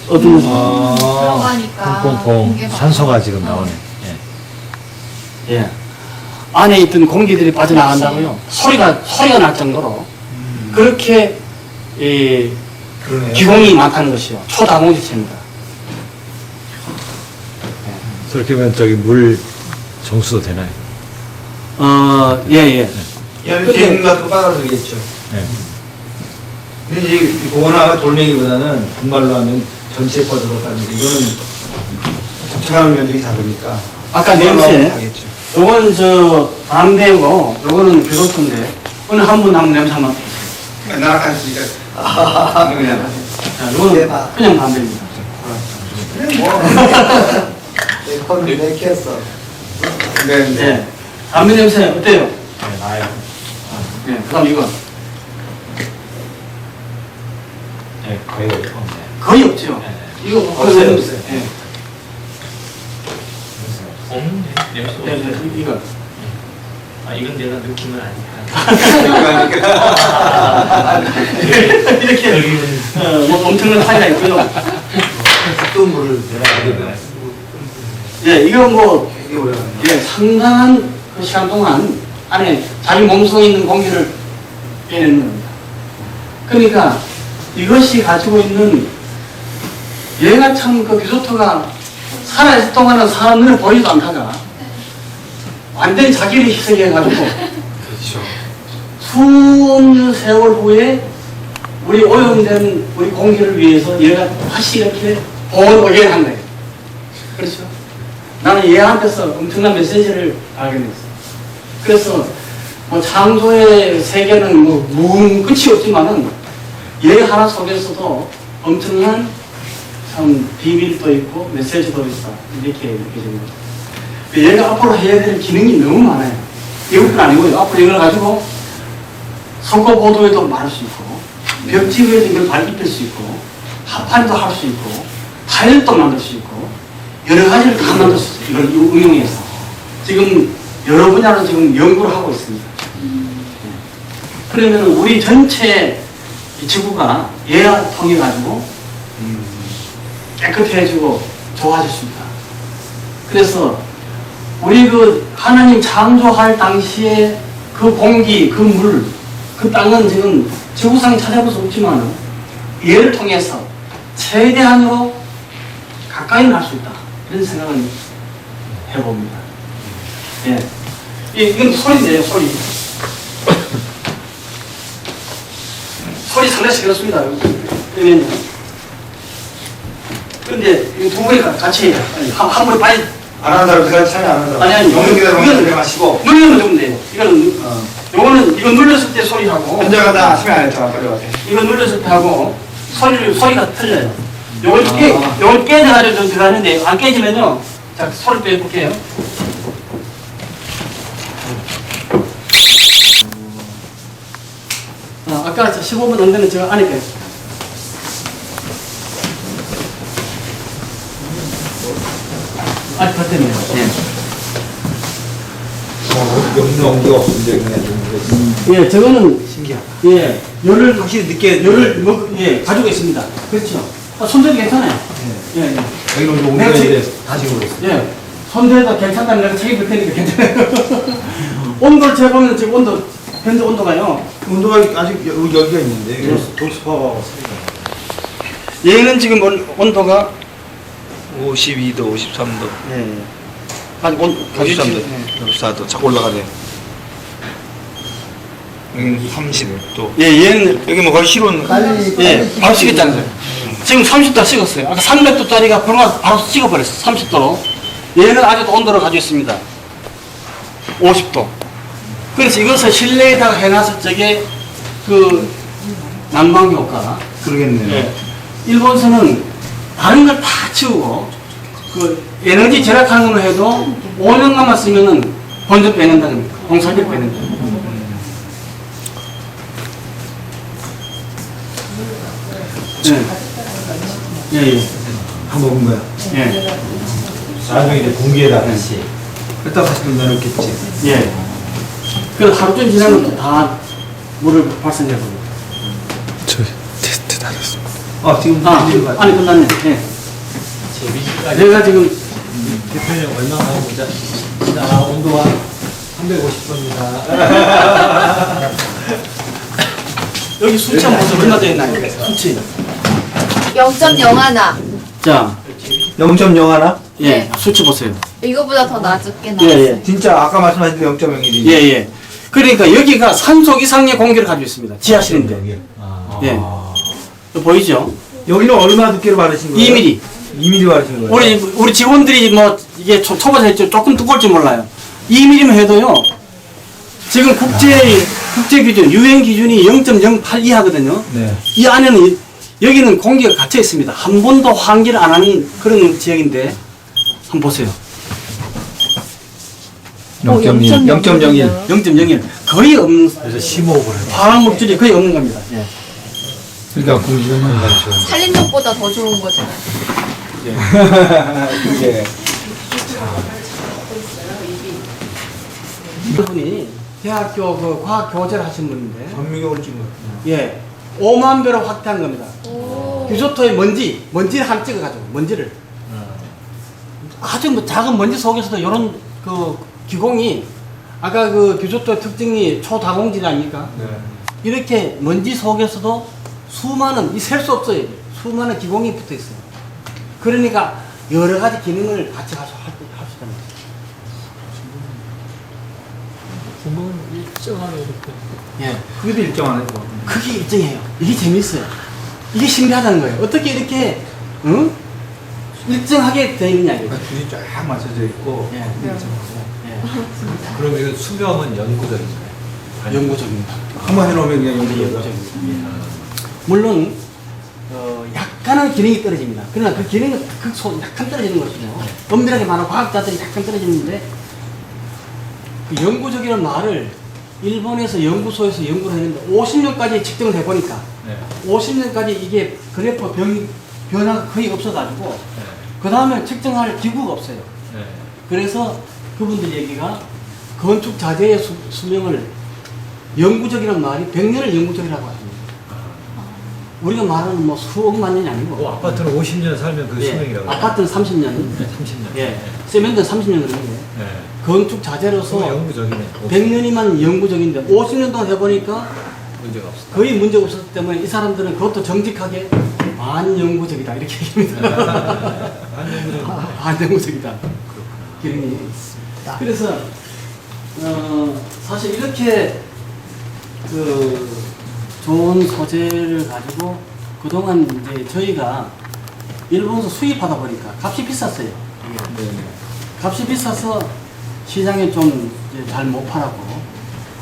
어떤 들어가니까 공기가 산소가 지금 나오네. 예. 안에 있던 공기들이 빠져나간다고요. 소리가 날 정도로. 그렇게 이 그러네요. 기공이 많다는 것이요. 초다공지체입니다. 그렇게 하면 저기 물 정수도 되나요? 예. 얘는 개인 같은 거 빨아들이겠죠. 네. 근데 이제 그거나 돌멩이보다는 분말로 하면 전체 뻗어서 따는데 이거는 적절한 면적이 작으니까 아까 분말로 하면 냄새. 다겠죠. 요건 담배고, 요거는 규소토인데, 오늘 한번 냄새 한번. 맨날 갔으니까 그냥 자, 요거는 그냥 담배입니다. 내 건 내켰어. 네. 예. 담배 냄새 어때요? 네, 나요. 예, 그 다음 이거. 네, 거의 없네. 거의 없죠? 이거 없어요. 냄새. 예. 없는데 냄새 예, 예, 이거. 아 이건 내가 느낌은 아니야. 이렇게, 뭐 엄청난 차이가 있고요. 또 물을 내가 예, 이거 뭐, 되게 오래 가요. 예, 상당한 그 시간 동안 안에 자기 몸속에 있는 공기를 빼내는 겁니다. 그러니까 이것이 가지고 있는 얘가 참 그 규소토가 살아있을 동안은 사람 눈에 보이지도 않다가 완전히 자기를 희생해가지고 그렇죠. 수없는 세월 후에 우리 오염된 우리 공기를 위해서 얘가 다시 이렇게 보호를 오게 한 거예요. 그렇죠? 나는 얘한테서 엄청난 메시지를 발견했어. 그래서 뭐 창조의 세계는 뭐 끝이 없지만은 얘 하나 속에서도 엄청난 참 비밀도 있고 메시지도 있다. 이렇게 느껴집니다. 얘가 앞으로 해야 될 기능이 너무 많아요. 이것뿐 아니고요. 앞으로 이걸 가지고 선거 보도에도 말할 수 있고, 벽지위에도 이걸 발급할 수 있고, 합판도 할 수 있고, 파일도 만들 수 있고, 여러 가지를 다 만들 수 있어요. 이걸 응용해서. 지금 여러 분야로 지금 연구를 하고 있습니다. 그러면 우리 전체 이 지구가 얘와 통해가지고 깨끗해지고 좋아졌습니다. 그래서 우리 그 하나님 창조할 당시에 그 공기, 그 물, 그 땅은 지금 지구상에 찾아볼 수 없지만 얘를 통해서 최대한으로 가까이 갈 수 있다. 이런 생각을 해봅니다. 예. 이건 소리인데요, 소리. 소리 상당히 시끄럽습니다. 그러면 근데 이 두 분이 같이 한 번에 빨리 안 하는 사람 그냥 차이 안 하는 사람. 아니, 영역 기다리고 이거는- 그래 마시고 누르면 되면 돼요. 이거는 요거는 이거 눌렀을 때 소리하고 혼자가 다 아침에 안 했잖아 빨리 와서. 이거 눌렀을 때 하고 소리가 틀려요. 요걸 깨져가지고 좀 들어가는데 안 깨지면요. 자 소리 빼볼게요. 아까 15분 정도는 저 안에 뺐어요. 아직 더 때문에. 여기는 엉겨 없는데 그냥 좀 예, 저거는 신기하다. 예 열을 확실히 늦게 열을 가지고 있습니다. 그렇죠. 손대도 괜찮아요. 예, 예. 여기로 좀 내가 옮겨야 돼. 다시 오고 있어. 예. 손대도 괜찮다면 내가 책임질 테니까 괜찮아요. 온도를 재보면 지금 현재 온도가요. 온도가 아직 여기가 있는데 도수파하고 얘는 지금 온도가 52도, 53도, 예. 아직 53도, 54도 자꾸 올라가네. 여기는 30도. 예, 얘는 여기 뭐 거의 실온. 예, 바로 식었잖아요. 지금 30도 식었어요. 아까 300도짜리가 바로 식어버렸어. 30도로. 얘는 아직도 온도를 가지고 있습니다. 50도. 그래서 이것을 실내에다가 해놨을 적에 그 난방 효과. 그러겠네요. 예. 일본서는 다른 걸 다 치우고 그 에너지 절약하는 것만 해도 5년간만 쓰면은 본전 빼낸다는 겁니다. 공사비를 빼낸다. 예. 예, 예. 다 먹은 거야. 예. 나중에 이제 공기에다 다시. 그랬다 다시 넣어놓겠지. 예. 그 하루쯤 지나면 또 다 물을 발생해 버립니다. 저 테스트 다 됐어. 지금 아니 끝났네. 예. 내가 지금 대표님 얼마나 보자. 자, 온도가 350도입니다. 여기 수치 한번 보세요. 얼마 되어 있나요? 수치. 0.01. 자, 0.0 하나? 예, 네. 수치 보세요. 이거보다 더 낮게 예, 나왔어요. 예. 진짜 아까 말씀하신 그 0.01이지. 예, 예. 그러니까 여기가 산속 이상의 공기를 가지고 있습니다. 지하실인데. 예. 이거 보이죠? 여기는 얼마나 두께로 바르신 거예요? 2mm. 2mm 바르신 거예요? 우리 직원들이 뭐 이게 초보자 했죠. 조금 두꺼울지 몰라요. 2mm면 해도요. 지금 국제 기준, 유엔 기준이 0.08 이하거든요. 네. 이 안에는 여기는 공기가 갇혀 있습니다. 한 번도 환기를 안 하는 그런 지역인데 한번 보세요. 0.01. 0.01 거의 없는 그래서 심호흡을 해요. 화학 물질이 거의 없는 겁니다. 예. 그러니까 공기중은 좋은 살림욕보다 더 좋은 거잖아요. 그게. 이분이 대학교 그 과학 교재를 하신 분인데, 전미경으로 찍은 거. 예, 5만 배로 확대한 겁니다. 오. 규조토의 먼지를 하나 찍어가지고 먼지를 아주 뭐 작은 먼지 속에서도 이런 그 기공이 아까 그 규조토의 특징이 초다공질 아닙니까? 네. 이렇게 먼지 속에서도 수많은 이 셀 수 없어요. 수많은 기공이 붙어 있어요. 그러니까 여러 가지 기능을 같이 하시다는 거죠. 구멍은 일정하게 이렇게. 예. 그게도 일정하네, 그거. 그게 일정해요. 이게 재밌어요. 이게 신기하다는 거예요. 어떻게 이렇게, 응? 일정하게 되어 있느냐, 이거. 그러니까 줄이 쫙 맞춰져 있고. 예. 예. 그럼 이거 수명은 영구적인가요? 영구적입니다. 한번 해놓으면 그냥 영구적입니다. 연구적이다. 물론, 약간은 기능이 떨어집니다. 그러나 그 기능은 약간 떨어지는 것이죠. 엄밀하게 말하면 과학자들이 약간 떨어지는데, 그 영구적이라는 말을 일본에서 연구소에서 연구를 했는데 50년까지 측정을 해보니까 네. 50년까지 이게 그래프 변화가 거의 없어가지고 그 다음에 측정할 기구가 없어요. 네. 그래서 그분들 얘기가 건축 자재의 수명을 영구적이라는 말이 100년을 영구적이라고 합니다. 우리가 말하는 뭐 수억만 년이 아니고 아파트는 50년 살면 그 예, 수명이라고. 아파트는 30년, 30년. 예, 세면대는 30년 그러는데 네. 건축 자재로서 그거 영구적이네. 100년이면 영구적인데 50년 동안 해보니까 문제가 없어. 거의 문제가 없었기 때문에 이 사람들은 그것도 정직하게 반영구적이다 이렇게 얘기합니다. 반영구적이다. 기능이 있습니다. 그래서 사실 이렇게 그 좋은 소재를 가지고 그동안 이제 저희가 일본에서 수입하다 보니까 값이 비쌌어요. 이게. 값이 비싸서 시장에 좀 잘 못 팔았고,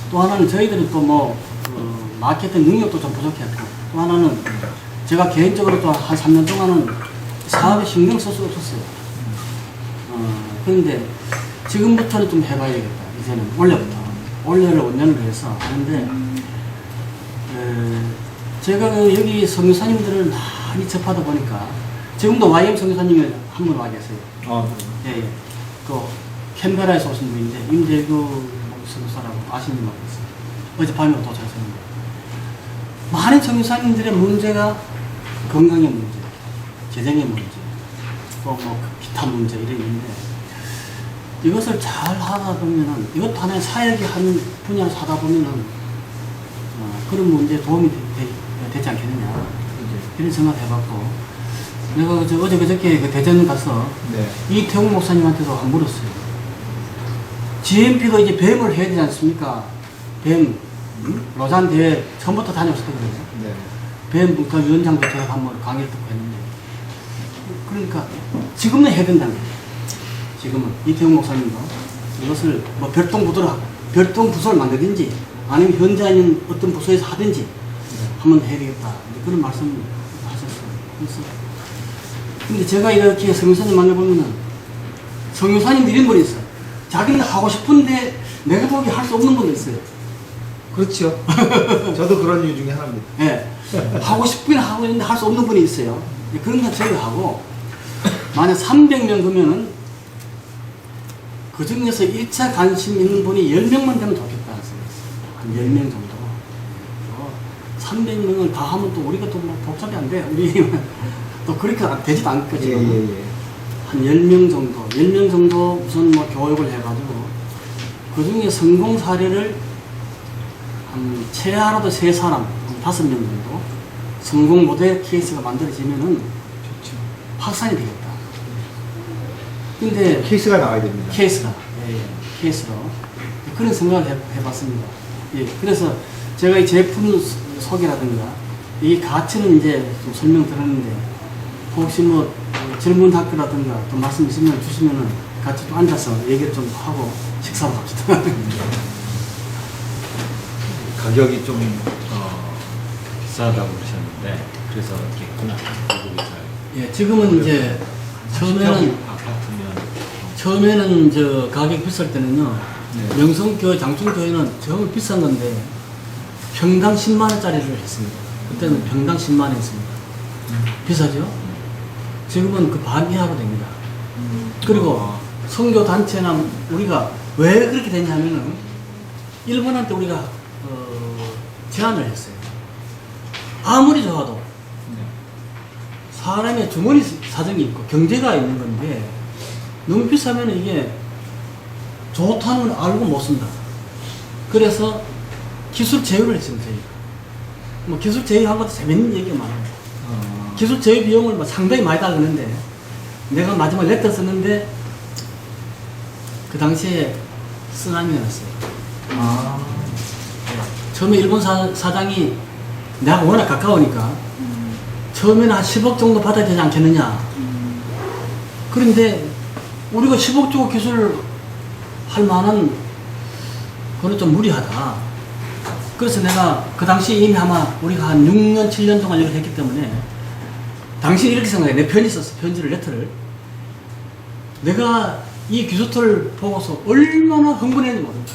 또 하나는 저희들이 또 뭐 마케팅 능력도 좀 부족했고, 또 하나는 제가 개인적으로 또 한 3년 동안은 사업에 신경 쓸 수 없었어요. 그런데 지금부터는 좀 해봐야 되겠다. 이제는 올해를 원년으로 해서 하는데, 제가 여기 선교사님들을 많이 접하다 보니까 지금도 YM 선교사님이 한 분 와 계세요. 예, 예. 그 캔베라에서 오신 분인데 임대규 선교사라고 아시는 분 있어요. 어젯밤에 도착했는데 많은 선교사님들의 문제가 건강의 문제, 재정의 문제, 또 뭐 기타 문제 이런 있는데 이것을 잘 하다 보면은 이것도 하나의 사역의 한 분야에서 하다 보면은 그런 문제에 도움이 되지 않겠느냐 이런 생각을 해봤고, 내가 어제 그저께 그 대전 가서 네. 이태웅 목사님한테도 한 물었어요. GMP도 이제 뱀을 해야 되지 않습니까? 뱀 로잔 대회 처음부터 다녔었거든요. 네. 뱀 문과위원장부터 한번 강의를 듣고 했는데, 그러니까 지금은 해야 된다는 거예요. 지금은 이태웅 목사님도 이것을 뭐 별동 부서를 만들든지 아니면 현재 있는 어떤 부서에서 하든지 한번 해야 되겠다, 그런 말씀을 하셨어요. 그래서 근데 제가 이렇게 성교사님 만나보면은 성교사님들 이런 분이 있어요. 자기는 하고 싶은데 내가 보기 할 수 없는 분도 있어요. 그렇죠. 저도 그런 이유 중에 하나입니다. 예. 하고 싶긴 하고 있는데 할 수 없는 분이 있어요. 그런 건 저희가 하고, 만약 300명 그러면은 그 중에서 1차 관심 있는 분이 10명만 되면 좋겠다는 생각이었어요. 한 10명 정도. 300명을 다 하면 또 우리가 또 뭐 복잡이 안 돼. 우리 또 그렇게 되지도 않고 지금. 한 10명 정도. 10명 정도 우선 뭐 교육을 해가지고 그 중에 성공 사례를 한 최하로도 3사람, 5명 정도 성공 모델 케이스가 만들어지면은 확산이 되겠다. 근데 케이스가 나와야 됩니다. 케이스가 케이스로 그런 생각을 해봤습니다. 예, 그래서 제가 이 제품 소개라든가 이 가치는 이제 좀 설명 드렸는데 혹시 뭐 질문 답변라든가 또 말씀 있으면 주시면은 같이 좀 앉아서 얘기를 좀 하고 식사를 합시다. 가격이 좀 비싸다고 그러셨는데 그래서 이렇게 가격이 잘 예, 지금은 이제 처음에는 저 가격 비쌀 때는요. 명성교회, 장충교회는 정말 비싼 건데 평당 10만 원짜리를 했습니다. 그때는 평당 10만 원 했습니다. 비싸죠? 지금은 그 반 이하로 됩니다. 그리고 선교 단체나 우리가 왜 그렇게 됐냐면은 일본한테 우리가 제안을 했어요. 아무리 좋아도 사람의 주머니 사정이 있고 경제가 있는 건데 너무 비싸면 이게 좋다는 걸 알고 못 쓴다. 그래서 기술 제휴를 했습니다. 저희가. 뭐 기술 제휴한 것도 재밌는 얘기가 많아요. 기술 제휴 비용을 뭐 상당히 많이 달랐는데 내가 마지막에 레터 썼는데 그 당시에 쓰나미가 났어요. 처음에 일본 사장이 내가 워낙 가까우니까 처음에는 한 10억 정도 받아야 되지 않겠느냐. 그런데 우리가 10억 주고 기술을 할 만한 그건 좀 무리하다. 그래서 내가 그 당시 이미 아마 우리가 한 6년, 7년 동안 이렇게 했기 때문에 당시 이렇게 생각해. 내 편지 썼어. 편지를, 레터를. 내가 이 규소토를 보고서 얼마나 흥분했는지 모른다.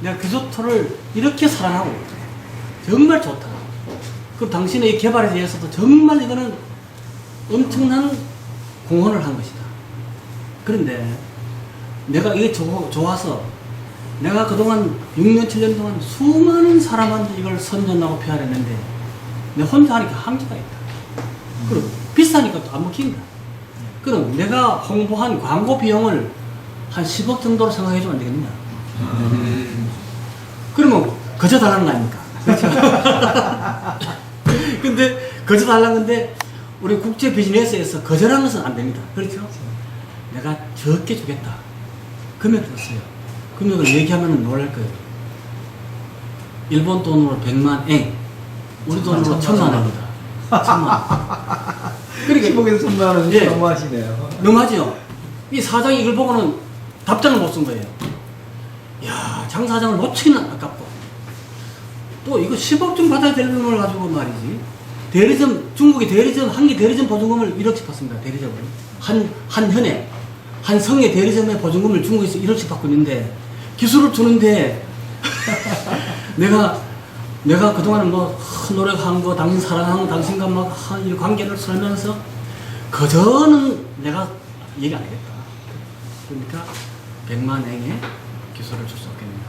내가 규소토를 이렇게 사랑하고 정말 좋다. 그 당신의 이 개발에 대해서도 정말 이거는 엄청난 공헌을 한 것이다. 그런데 내가 이게 좋아서 내가 그동안 6년, 7년 동안 수많은 사람한테 이걸 선전하고 PR 했는데 내가 혼자 하니까 한계가 있다. 그리고 비싸니까 또 안 먹힌다. 그럼 내가 홍보한 광고 비용을 한 10억 정도로 생각해주면 안 되겠느냐. 그러면 거저 달라는 거 아닙니까? 그렇죠? 근데 거저 달라는 건데 우리 국제 비즈니스에서 거절하는 것은 안 됩니다. 그렇죠? 내가 적게 주겠다. 금액을 줬어요. 금액을 얘기하면 놀랄 거예요. 일본 돈으로 100만 엔, 우리 돈으로 1000만 원입니다. 1000만 원. 그러니까 10억에서 1000만 원은 예. 너무하시네요. 너무하죠? 이 사장이 이걸 보고는 답장을 못 쓴 거예요. 야, 장 사장을 놓치기는 아깝고 또 이거 10억 좀 받아야 될 놈을 가지고 말이지. 대리점, 중국의 대리점, 한개 대리점 보증금을 1억씩 받습니다. 대리점을. 한 현에, 한 성의 대리점의 보증금을 중국에서 1억씩 받고 있는데 기술을 주는데 내가 그동안은 뭐 노력한 거, 당신 사랑하는 거, 당신과 막 이 관계를 설명해서 그저는 내가 얘기 안 하겠다. 그러니까 100만 엔의 기술을 줄 수 없겠는가.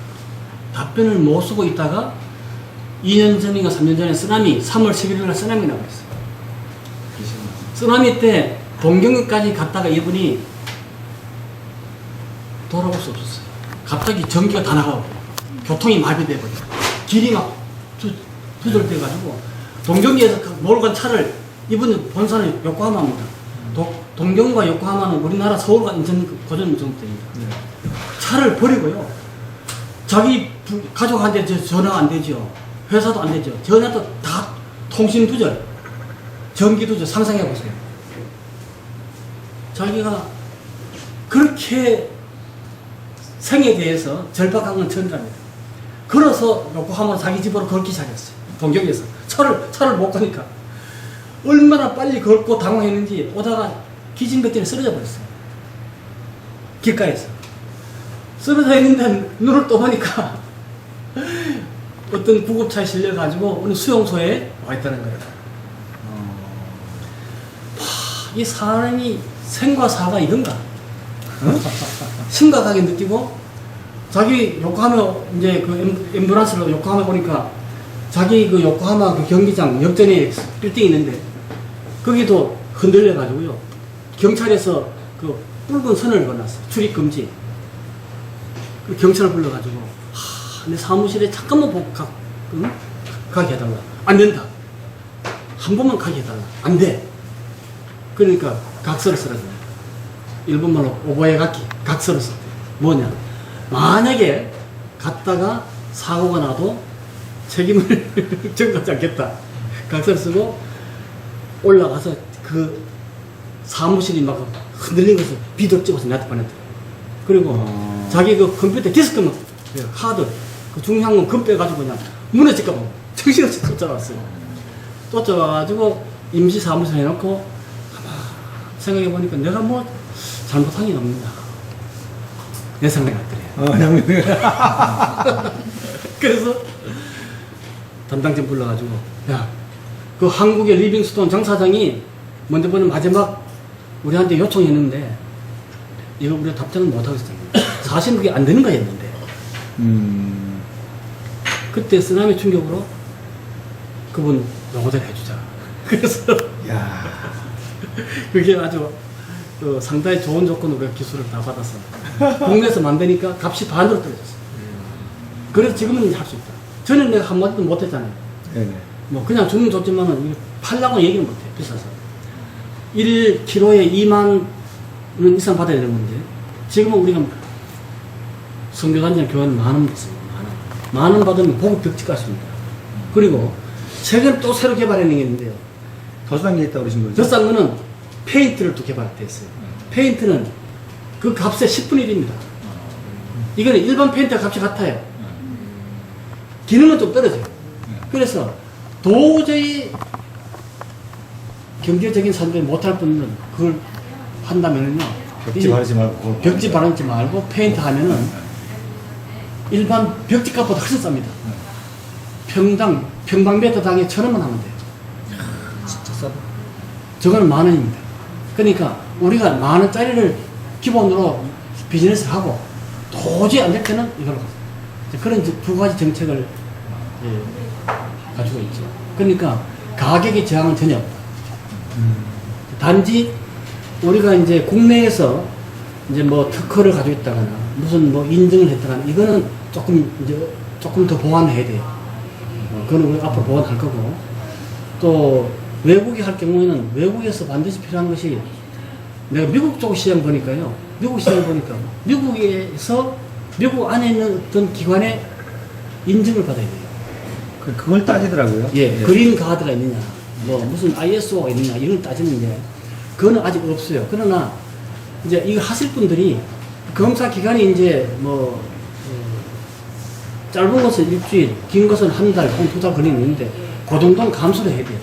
답변을 못 쓰고 있다가 2년 전인가 3년 전에 쓰나미, 3월 11일 날 쓰나미 나고 있어요. 쓰나미 때 동경까지 갔다가 이분이 돌아올 수 없었어요. 갑자기 전기가 다 나가고 교통이 마비돼버려. 길이 막 두절돼가지고 동경에서 몰고 간 차를 이분은 본사는 요코하마입니다. 동경과 요코하마는 우리나라 서울과 인천 고전 정도입니다. 차를 버리고요. 자기 가족한테 전화 안 되죠. 회사도 안 되죠. 전화도 다 통신 두절, 전기 두절. 상상해 보세요. 자기가 그렇게 생에 대해서 절박한 건 전자입니다. 걸어서 요코하마로 자기 집으로 걷기 시작했어요. 동경에서 차를 못 가니까 얼마나 빨리 걷고 당황했는지 오다가 기진맥진에 쓰러져 버렸어요. 길가에서 쓰러져 있는데 눈을 떠보니까 어떤 구급차에 실려가지고 어느 수용소에 와 있다는 거예요. 이 사람이 생과 사가 이런가? 심각하게 느끼고 자기 요코하마 이제 그 앰뷸런스로 요코하마 보니까 자기 그 요코하마 그 경기장 역전에 빌딩이 있는데 거기도 흔들려 가지고요. 경찰에서 그 붉은 선을 걸었어요. 출입 금지. 그 경찰을 불러가지고 내 사무실에 잠깐만 가게 해달라. 안 된다. 한 번만 가게 해달라. 안 돼. 그러니까 각서를 쓰라고. 일본말로 오보에가키, 각서를 썼대. 뭐냐? 만약에 갔다가 사고가 나도 책임을 전가하지 않겠다. 각서를 쓰고 올라가서 그 사무실이 막 흔들린 것을 비디오 찍어서 나한테 보냈더라. 그리고 자기 그 컴퓨터 디스크만 하드 그 중요한 건 금 빼가지고 그냥 무너질까봐 정신없이 쫓아왔어요. 쫓아와가지고 임시 사무실 해놓고 생각해보니까 내가 뭐 잘못한 게 없는다. 내 생각이 났더래. 그래서 담당팀 불러가지고 야, 그 한국의 리빙스톤 장 사장이 먼저 보는 마지막 우리한테 요청했는데 이거 우리가 답장을 못하겠어요. 사실 그게 안 되는 거였는데 그때 쓰나미 충격으로 그분 영어대를 해주자. 그래서 야. 그게 아주 상당히 좋은 조건으로 우리가 기술을 다 받아서 국내에서 만드니까 값이 반으로 떨어졌어. 그래서 지금은 이제 할 수 있다. 전에 내가 한마디도 못했잖아요. 네네. 뭐 그냥 주면 좋지만은 팔라고 얘기는 못해. 비싸서 1kg에 2만 원 이상 받아야 되는 건데 지금은 우리가 선교단지나 교회는 10,000원 받습니다. 10,000원 받으면 보급 벽지 값입니다. 그리고 최근 또 새로 개발해낸 게 있는데요. 더 싼 게 있다고 그러신 거죠? 더 싼 거는 페인트를 또 개발됐어요. 페인트는 그 값의 10분의 1입니다. 이거는 일반 페인트 값이 같아요. 기능은 좀 떨어져요. 그래서 도저히 경제적인 산들이 못할 분은 그걸 한다면은요. 벽지 바르지 말고. 벽지 바르지 말고 페인트 하면은 일반 벽지 값보다 훨씬 쌉니다. 평방미터당에 1,000원만 하면 돼요. 진짜 싸다. 저거는 10,000원입니다. 그러니까 우리가 10,000원짜리를 기본으로 비즈니스를 하고 도저히 안 될 때는 이걸로 가서 그런 이제 두 가지 정책을 가지고 있죠. 그러니까 가격의 저항은 전혀 없다. 단지 우리가 이제 국내에서 이제 뭐 특허를 가지고 있다거나 무슨 뭐 인증을 했다거나 이거는 조금 더 보완해야 돼요. 그거는 우리 앞으로 보완할 거고 또 외국에 할 경우에는 외국에서 반드시 필요한 것이 내가 미국 쪽 시장 보니까요. 미국 시장 보니까 미국에서 미국 안에 있는 어떤 기관의 인증을 받아야 돼요. 그걸 따지더라고요. 예, 그린 가드가 있느냐, 뭐 무슨 ISO가 있느냐 이런 걸 따지는데 그거는 아직 없어요. 그러나 이제 이거 하실 분들이 검사 기간이 이제 뭐 짧은 것은 일주일, 긴 것은 한 달, 혹은 2달 걸리는데 그 정도는 감수를 해야 돼요.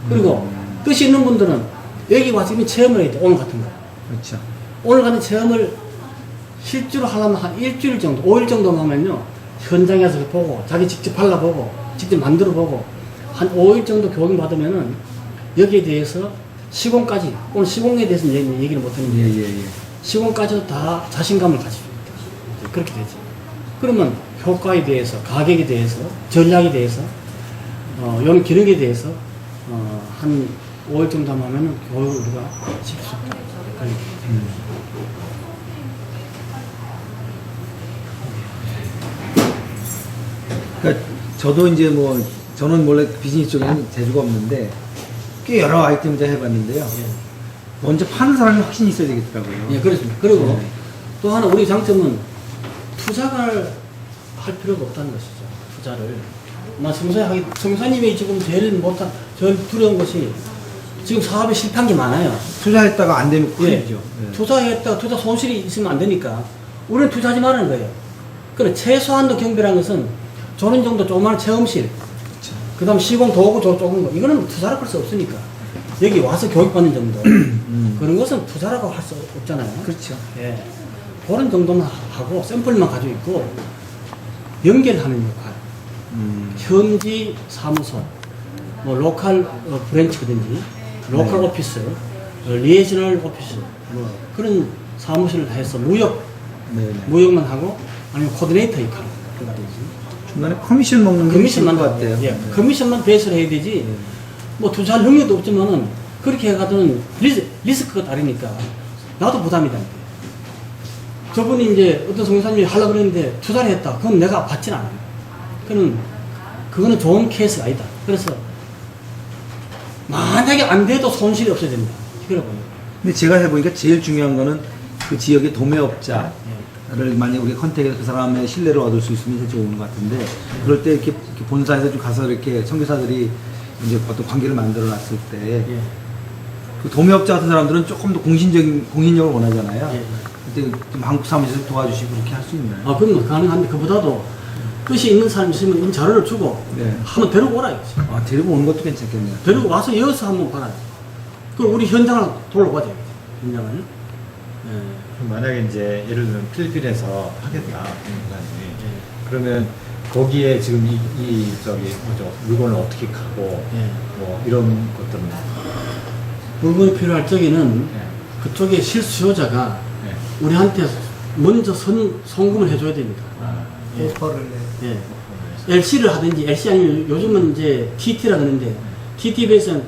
그리고 뜻이 있는 분들은 여기 와서 이미 체험을 해야 돼. 오늘 같은 거. 그렇죠. 오늘 같은 체험을 실제로 하려면 한 일주일 정도, 5일 정도 하면요. 현장에서 보고, 자기 직접 발라보고, 직접 만들어보고, 한 5일 정도 교육 받으면은 여기에 대해서 시공까지, 오늘 시공에 대해서는 얘기를 못했는데, 예. 시공까지도 다 자신감을 가지고 있다. 그렇게 되죠. 그러면 효과에 대해서, 가격에 대해서, 전략에 대해서, 이런 기능에 대해서, 한 5일 정도 하면은 교육을 우리가 시킬 수 있다. 그러니까 저도 이제 뭐 저는 원래 비즈니스 쪽에는 재주가 없는데 꽤 여러 아이템들 해봤는데요. 먼저 파는 사람이 확신이 있어야 되겠더라고요. 예, 그렇습니다. 그리고 네. 또 하나 우리 장점은 투자를 할 필요가 없다는 것이죠. 투자를. 성사님이 지금 제일 두려운 것이 지금 사업에 실패한 게 많아요. 투자했다가 안 되면 예. 큰일이죠. 예. 투자했다가 투자 손실이 있으면 안 되니까 우리는 투자하지 말라는 거예요. 그래 최소한도 경비라는 것은 저런 정도 조그마한 체험실, 그 다음 시공 도구 조금 거 이거는 투자라고 할 수 없으니까 여기 와서 교육받는 정도 그런 것은 투자라고 할 수 없잖아요. 그렇죠. 예. 그런 정도만 하고 샘플만 가지고 있고 연결하는 역할, 현지 사무소, 뭐 로컬 브랜치든지 로컬 네. 오피스, 리에이셔널 오피스 뭐 그런 사무실을 해서 무역만 하고 아니면 코디네이터 역할 한다든지 중간에 커미션 먹는 게 커미션만 있을 것 같아요. 예. 커미션만 베이스를 해야 되지 뭐 투자할 능력도 없지만은 그렇게 해가지고는 리스크가 다르니까 나도 부담이 되는데 저분이 이제 어떤 성교사님이 하려고 그랬는데 투자를 했다. 그건 내가 받진 않아요. 그거는 좋은 케이스가 아니다. 그래서 선택이 안 돼도 손실이 없어야 됩니다. 그러고 근데 제가 해보니까 제일 중요한 거는 그 지역의 도매업자를 만약 우리가 컨택해서 그 사람의 신뢰를 얻을 수 있으면 제일 좋은 것 같은데 그럴 때 이렇게 본사에서 좀 가서 이렇게 선교사들이 이제 어떤 관계를 만들어 놨을 때 그 도매업자 같은 사람들은 조금 더 공신력을 원하잖아요. 그때 좀 한국 사무실에서 도와주시고 그렇게 할 수 있나요? 아, 그건 가능한데 그보다도 뜻이 있는 사람이 있으면 이 자료를 주고 네. 한번 데리고 오라 이거지. 아, 데리고 오는 것도 괜찮겠네요. 데리고 와서 이어서 한번 봐라. 그럼 우리 현장을 돌아봐야 되겠지. 현장을. 그럼 만약에 이제 예를 들면 필리핀에서 하겠다 그러면 거기에 지금 이 저기 뭐죠 물건을 어떻게 가고 뭐 이런 것들은 물건이 필요할 적에는 네. 그쪽에 실수요자가 네. 우리한테 먼저 송금을 해줘야 됩니다. 오퍼를 내. 예. LC를 하든지, LC 아니면 요즘은 이제 TT라 그러는데, TTB에서는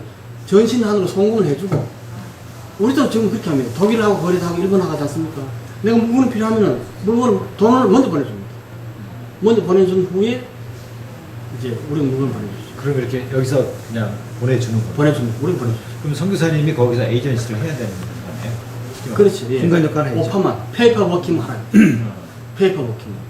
전신한으로 송금을 해주고, 우리도 지금 그렇게 합니다. 독일하고 거래도 하고 일본하고 하지 않습니까? 내가 물건이 필요하면은 돈을 먼저 보내줍니다. 먼저 보내준 후에, 이제 우리 물건을 보내주죠. 그럼 이렇게 여기서 그냥 보내주는 거예요? 보내줍니다. 우리 보내주죠. 그럼 선교사님이 거기서 에이전시를 해야 되는 거예요? 그렇지. 예. 중간 역할을 해야죠. 오파만, 페이퍼 워킹 하라. 페이퍼 워킹.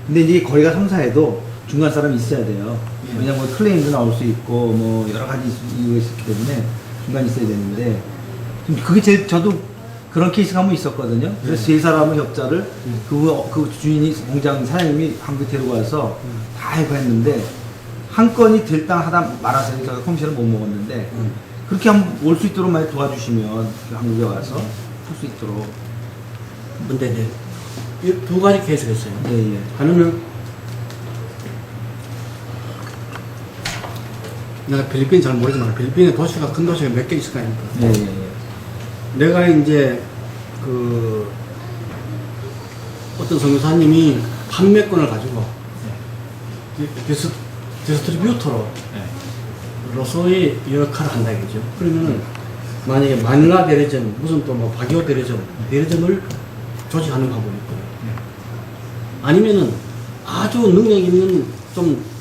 근데 이제 거리가 성사해도 중간 사람이 있어야 돼요. 왜냐면 뭐 클레임도 나올 수 있고 뭐 여러 가지 이유가 있기 때문에 중간에 있어야 되는데 좀 그게 제일 저도 그런 케이스가 한번 있었거든요. 그래서 세 사람의 협자를 그 주인이 공장 사장님이 한국에 데리고 와서 다 해고 했는데 한 건이 될당 하다 말아서 제가 커미션을 못 먹었는데 그렇게 한번 올 수 있도록 많이 도와주시면 한국에 와서 할 수 있도록. 근데 이제 이 두 가지 케이스가 있어요. 예, 예. 하나는 내가 필리핀 잘 모르지만 필리핀에 도시가 큰 도시가 몇 개 있을 거 아닙니까? 예, 예, 예. 내가 이제 그 어떤 선교사님이 판매권을 가지고 디스트리뷰터로 로서의 역할을 한다 이거죠. 그러면은 만약에 마닐라 대리점 무슨 또 뭐 바기오 대리점을 조직하는 방법이 있고요. 아니면은 아주 능력 있는 좀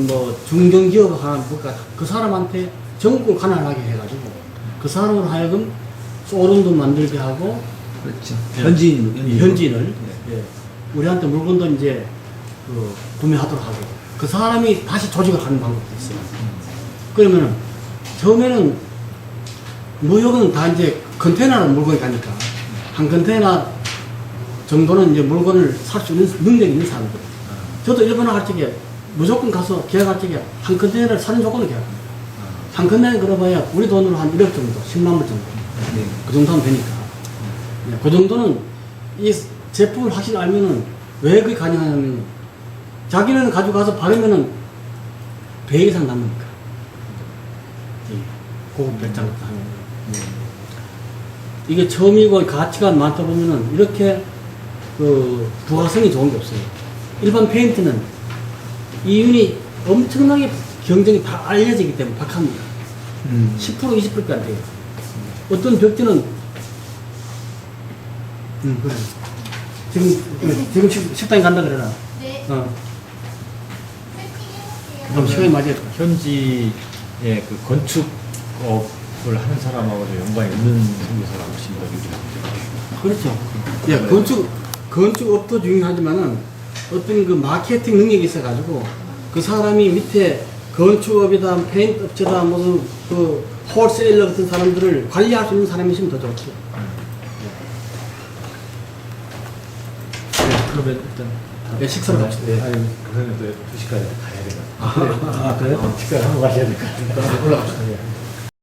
뭐 중견기업 하나 볼까 그 사람한테 전국을 가난하게 해가지고 그 사람으로 하여금 소름도 만들게 하고 그렇죠. 현지인을. 예. 우리한테 물건도 이제 구매하도록 하고 그 사람이 다시 조직을 하는 방법도 있어요. 그러면은 처음에는 무역은 다 이제 컨테이너로 물건이 가니까 한 컨테이너 정도는 이제 물건을 살 수 있는 능력이 있는 사람들. 저도 일본에 갈 적에 무조건 가서 계약할 적에 한 컨테이너를 사는 조건을 계약합니다. 한 컨테이너 걸어봐야 우리 돈으로 한 1억 정도, 10만 불 정도. 그 정도 하면 되니까. 그 정도는 이 제품을 확실히 알면은 왜 그게 가능하냐면 자기는 가져가서 바르면은 배 이상 남으니까. 고급 배짱부터 하면. 이게 처음이고 가치가 많다 보면은 이렇게 그 부가성이 좋은 게 없어요. 일반 페인트는 이윤이 엄청나게 경쟁이 다 알려지기 때문에 박합니다. 10% 20%가 안 돼요. 어떤 벽지는 그래. 지금 식당에 간다 그래라. 네. 그럼 시간이 맞아야 돼. 현지의 그 건축업을 하는 사람하고 연관이 있는 선교사라고 보시면 유리합니다. 그렇죠. 예, 건축업도 중요하지만은 어떤 그 마케팅 능력이 있어가지고 그 사람이 밑에 건축업이다, 페인트 업체다, 무슨 그 홀세일러 같은 사람들을 관리할 수 있는 사람이 있으면 더 좋죠. 그러면 일단 네, 식사를 갑시다. 네. 아니 그러면 또 2시까지 가야 되나? 아, 그래요? 그래요? 식사를 하고 가셔야 될 것 같아요. 올라갑시다. 예.